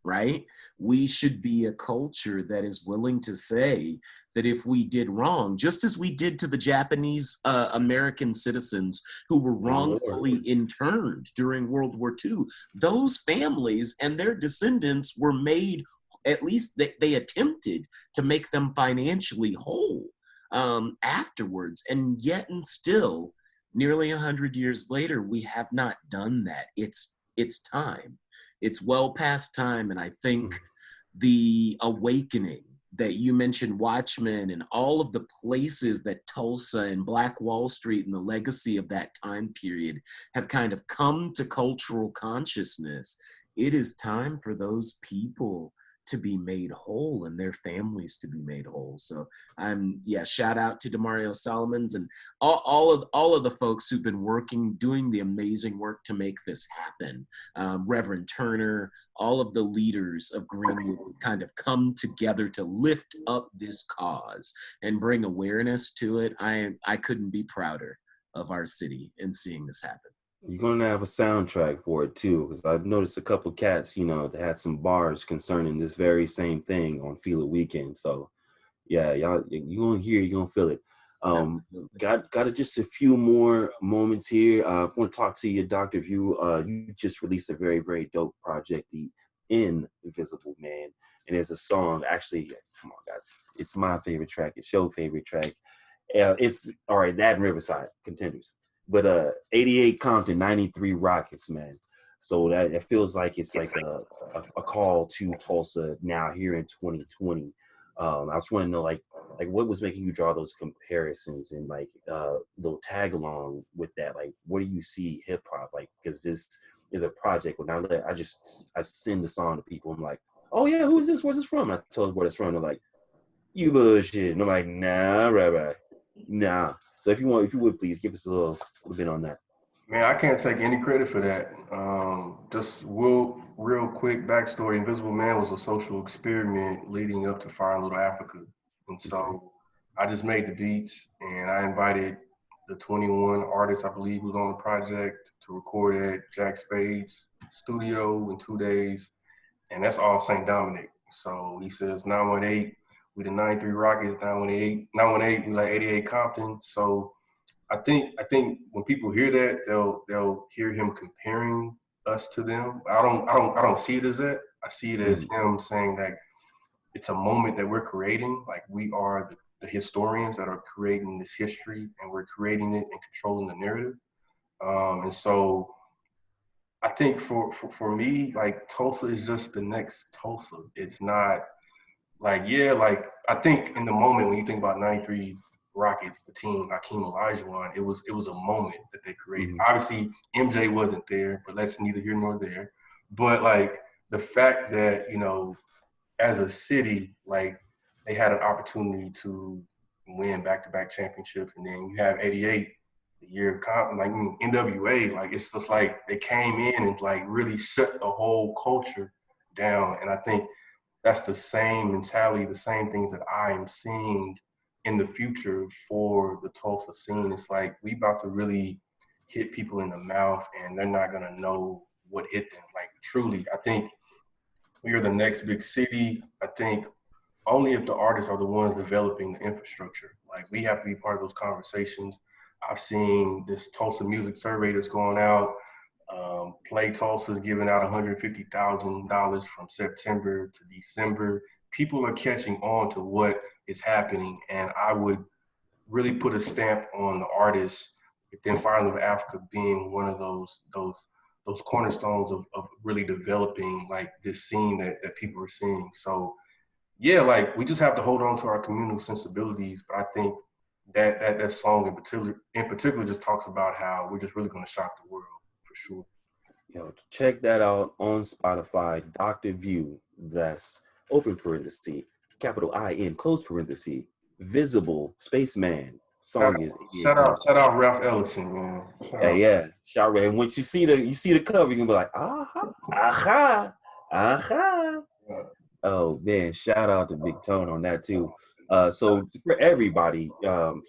right? We should be a culture that is willing to say that if we did wrong, just as we did to the Japanese American citizens who were wrongfully interned during World War II, those families and their descendants were made, at least they attempted to make them financially whole afterwards. And yet and still, nearly 100 years later, we have not done that. It's time. It's well past time. And I think the awakening that you mentioned, Watchmen, and all of the places that Tulsa and Black Wall Street and the legacy of that time period have kind of come to cultural consciousness, it is time for those people to be made whole and their families to be made whole. So shout out to Demario Solomons and all of the folks who've been doing the amazing work to make this happen. Reverend Turner, all of the leaders of Greenwood kind of come together to lift up this cause and bring awareness to it. I couldn't be prouder of our city in seeing this happen. You're gonna have a soundtrack for it too, because I've noticed a couple cats, that had some bars concerning this very same thing on Feel It Weekend. So, yeah, y'all, you're gonna feel it. Got just a few more moments here. I want to talk to you, Dr. View. You just released a very, very dope project, The Invisible Man, and there's a song. Actually, come on, guys, it's my favorite track. It's your favorite track. It's all right. That and Riverside continues. But 88 Compton, 93 Rockets, man. So that it feels like it's like a call to Tulsa now here in 2020. I was wanting to know like what was making you draw those comparisons and like little tag along with that. Like, what do you see hip hop like? Because this is a project. When I send the song to people, I'm like, oh yeah, who is this? Where's this from? I tell them where it's from. They're like, you bullshit. And I'm like, nah, right. Nah. So if you would please give us a little bit on that. Man, I can't take any credit for that. Just real quick backstory. Invisible Man was a social experiment leading up to Fire in Little Africa. And so I just made the beats and I invited the 21 artists, I believe, who's on the project to record at Jack Spade's studio in 2 days. And that's all St. Dominic. So he says 918. We the 93 Rockets, 918, we like 88 Compton. So I think when people hear that, they'll hear him comparing us to them. I don't see it as that. I see it as him saying that it's a moment that we're creating. Like we are the historians that are creating this history and we're creating it and controlling the narrative. And so I think for me, like Tulsa is just the next Tulsa. It's not like I think in the moment when you think about 93 Rockets, the team, Hakeem Olajuwon, it was a moment that they created. Obviously, MJ wasn't there, but that's neither here nor there. But like the fact that, as a city, like they had an opportunity to win back-to-back championships, and then you have 88, the year of like NWA, like it's just like they came in and like really shut the whole culture down. And I think that's the same mentality, the same things that I am seeing in the future for the Tulsa scene. It's like we about to really hit people in the mouth and they're not gonna know what hit them. Like truly, I think we are the next big city. I think only if the artists are the ones developing the infrastructure. Like, we have to be part of those conversations. I've seen this Tulsa music survey that's going out. Play Tulsa's giving out $150,000 from September to December. People are catching on to what is happening, and I would really put a stamp on the artists within Fire of Africa being one of those cornerstones of really developing like this scene that people are seeing. So yeah, like we just have to hold on to our communal sensibilities. But I think that song in particular just talks about how we're just really going to shock the world for sure. Check that out on Spotify. Dr. View. That's open parenthesis, capital I-N, close parenthesis, visible spaceman. Song is Shout out Ralph Ellison, man. Yeah. Shout out. And once you see the cover, you can be like, aha. Oh man, shout out to Big Tone on that too. So for everybody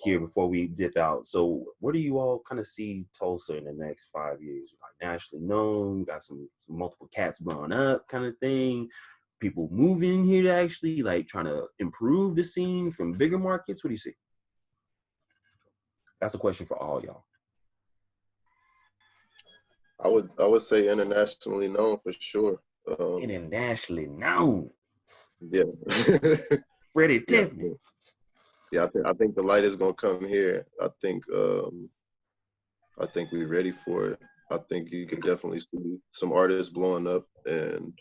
here before we dip out, so where do you all kind of see Tulsa in the next 5 years? Like nationally known, got some multiple cats blowing up kind of thing. People moving here to actually like trying to improve the scene from bigger markets. What do you see? That's a question for all y'all. I would say internationally known for sure. Internationally known. Yeah. Freddie Tiffany. Yeah, I think the light is gonna come here. I think we're ready for it. I think you can definitely see some artists blowing up, and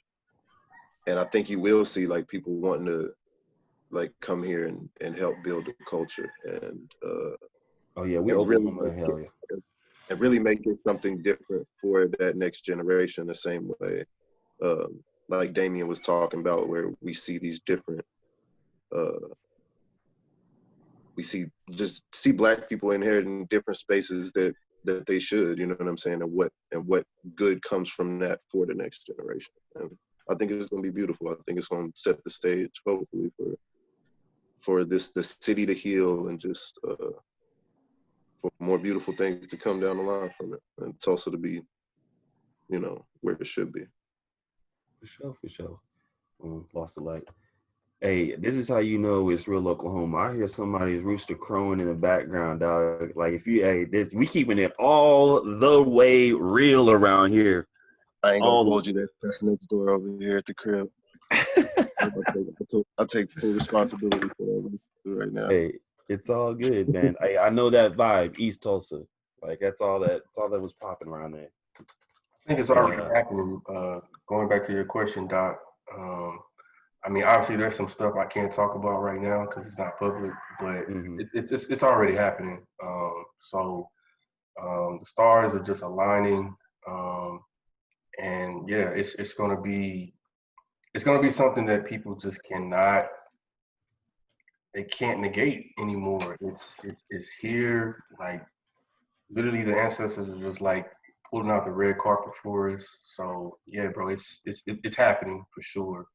I think you will see like people wanting to like come here and help build the culture and oh yeah, we Oklahoma, really hell yeah. And really make it something different for that next generation the same way like Damien was talking about, where we see these different we see black people inheriting different spaces that they should, you know what I'm saying, and what good comes from that for the next generation. And I think it's going to be beautiful. I think it's going to set the stage hopefully for the city to heal and just for more beautiful things to come down the line from it, and Tulsa to be, you know, where it should be. For sure. Lost the light. Hey, this is how you know it's real Oklahoma. I hear somebody's rooster crowing in the background, dog. Like if you, we keeping it all the way real around here. I ain't gonna hold you. That's next door over here at the crib. I take full responsibility for that right now. Hey, it's all good, man. I know that vibe, East Tulsa. Like that's all that was popping around there. I think it's already happening. Going back to your question, Doc. I mean, obviously, there's some stuff I can't talk about right now because it's not public, but it's already happening. So the stars are just aligning, and yeah, it's gonna be something that people just can't negate anymore. It's here, like literally the ancestors are just like pulling out the red carpet for us. So yeah, bro, it's happening for sure.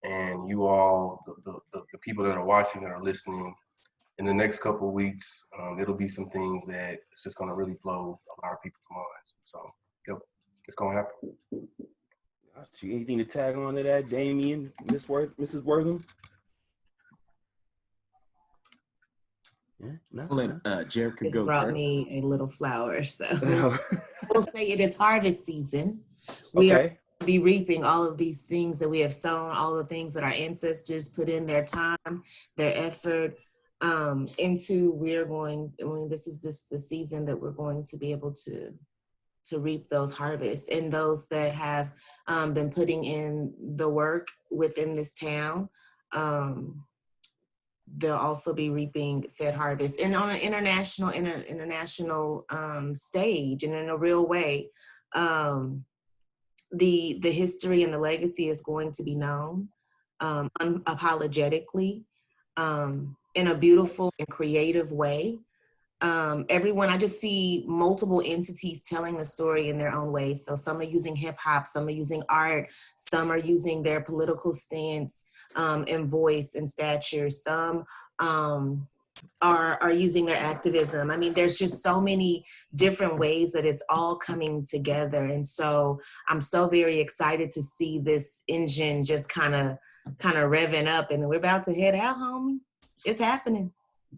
And you all, the people that are watching, that are listening, in the next couple of weeks, it'll be some things that it's just gonna really blow a lot of people's minds. So yep, it's gonna happen. Anything to tag on to that, Damien, Mrs. Wortham? Yeah, no. Let Jared can Just go. brought me a little flower, so we'll say it is harvest season. We okay. are be reaping all of these things that we have sown, all the things that our ancestors put in their time, their effort into. This is the season that we're going to be able to reap those harvests, and those that have been putting in the work within this town, they'll also be reaping said harvest, and on an international stage and in a real way. The history and the legacy is going to be known unapologetically, in a beautiful and creative way. Everyone, I just see multiple entities telling the story in their own way. So some are using hip hop, some are using art, some are using their political stance and voice and stature, some are using their activism. I mean, there's just so many different ways that it's all coming together. And so I'm so very excited to see this engine just kind of kind of revving up, and we're about to head out, homie. It's happening.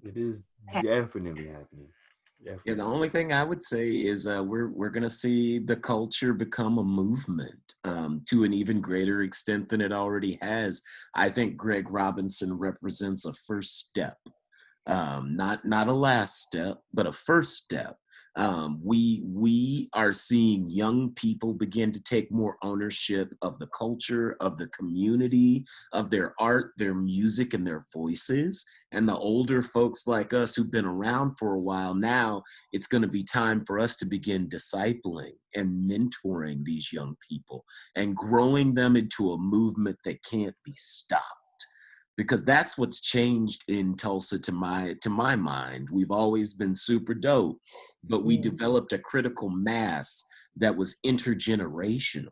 It is definitely happening. Yeah, Definitely. the only thing I would say is we're gonna see the culture become a movement to an even greater extent than it already has. I think Greg Robinson represents a first step, not a last step, but a first step. We are seeing young people begin to take more ownership of the culture, of the community, of their art, their music, and their voices. And the older folks like us who've been around for a while now, it's going to be time for us to begin discipling and mentoring these young people and growing them into a movement that can't be stopped, because that's what's changed in Tulsa to my mind. We've always been super dope, but we developed a critical mass that was intergenerational.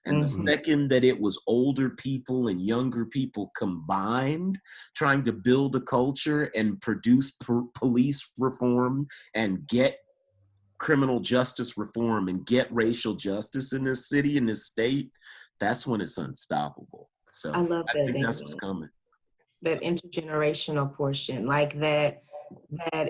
And the second that it was older people and younger people combined, trying to build a culture and produce police reform and get criminal justice reform and get racial justice in this city, in this state, that's when it's unstoppable. So I love I that, think that's Danny. what's coming. That intergenerational portion, like that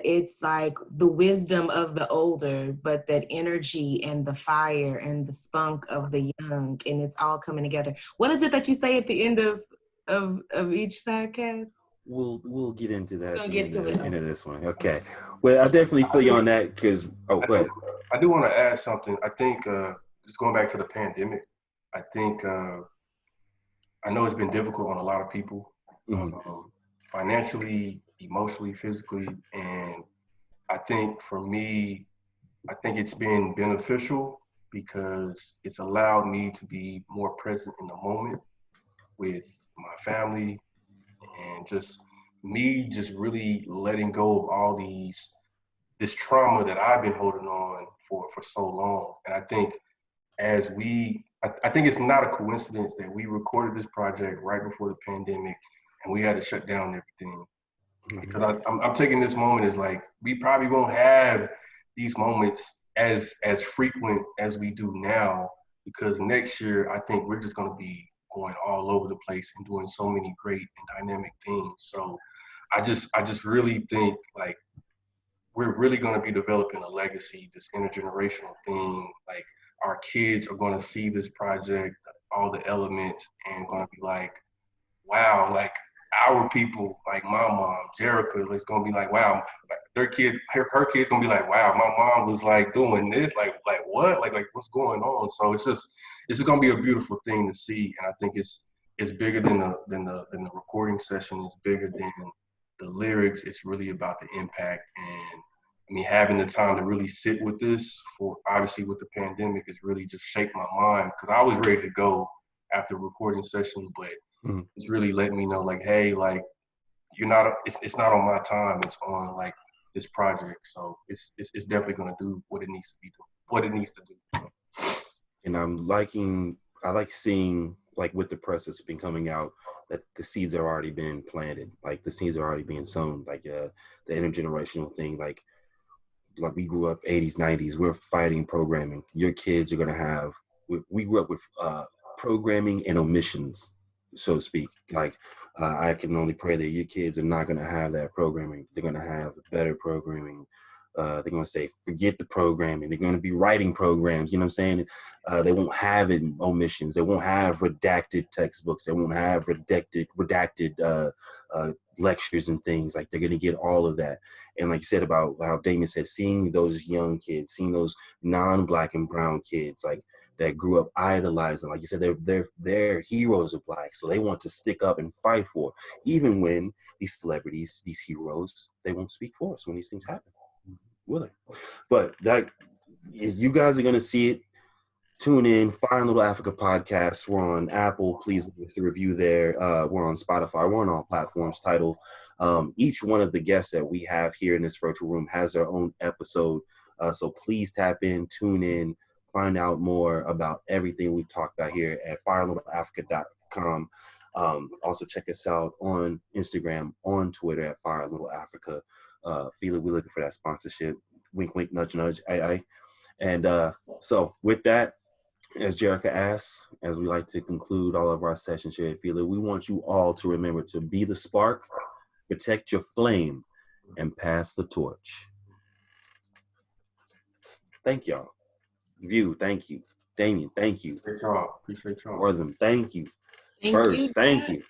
it's like the wisdom of the older, but that energy and the fire and the spunk of the young, and it's all coming together. What is it that you say at the end of each podcast? We'll get into that We'll at the get end to of, it. end of this one. Okay. Well, I definitely feel you on that because go ahead. I do want to add something. I think just going back to the pandemic, I think I know it's been difficult on a lot of people, financially, emotionally, physically, and I think for me, I think it's been beneficial because it's allowed me to be more present in the moment with my family, and just me just really letting go of all this trauma that I've been holding on for so long. And I think I think it's not a coincidence that we recorded this project right before the pandemic and we had to shut down everything. Because I'm taking this moment as like, we probably won't have these moments as frequent as we do now, because next year, I think we're just going to be going all over the place and doing so many great and dynamic things. So I just really think like we're really going to be developing a legacy, this intergenerational thing. Like our kids are going to see this project, all the elements, and going to be like, wow, like our people, like my mom, Jerica, is going to be like, wow, like her kid's going to be like, wow, my mom was like doing this, like what, like what's going on? So it's just going to be a beautiful thing to see, and I think it's bigger than the recording session. It's bigger than the lyrics. It's really about the impact. And I mean, having the time to really sit with this, for obviously with the pandemic, has really just shaped my mind, because I was ready to go after recording session, but it's really letting me know like, hey, like it's not on my time, it's on like this project. So it's definitely going to do what it needs to be doing, what it needs to do. And I like seeing, like, with the press that's been coming out, that the seeds have already been planted, like the seeds are already being sown, like the intergenerational thing, like we grew up 80s, 90s, we're fighting programming. Your kids are going to have, we grew up with programming and omissions, so to speak. Like I can only pray that your kids are not going to have that programming. They're going to have better programming. They're going to say, forget the programming. They're going to be writing programs, you know what I'm saying? They won't have omissions. They won't have redacted textbooks. They won't have redacted lectures and things. Like, they're going to get all of that. And like you said about how Damien said, seeing those young kids, seeing those non-Black and brown kids, like, that grew up idolizing, like you said, they're heroes of Black, so they want to stick up and fight for, even when these celebrities, these heroes, they won't speak for us when these things happen, will they? But that, you guys are gonna see it. Tune in, Fire in Little Africa podcast. We're on Apple. Please leave us a review there. We're on Spotify. We're on all platforms. Title. Each one of the guests that we have here in this virtual room has their own episode. So please tap in, tune in, find out more about everything we talked about here at firelittleafrica.com. Also check us out on Instagram, on Twitter at Fire Little Africa. Feel it, we're looking for that sponsorship. Wink, wink, nudge, nudge. Aye, aye. And so with that, As Jerica asks, as we like to conclude all of our sessions here at Feel It, we want you all to remember to be the spark, protect your flame, and pass the torch. Thank y'all. View, thank you. Damien, thank you. Appreciate y'all. Wortham, thank you. Thank you. First, thank you.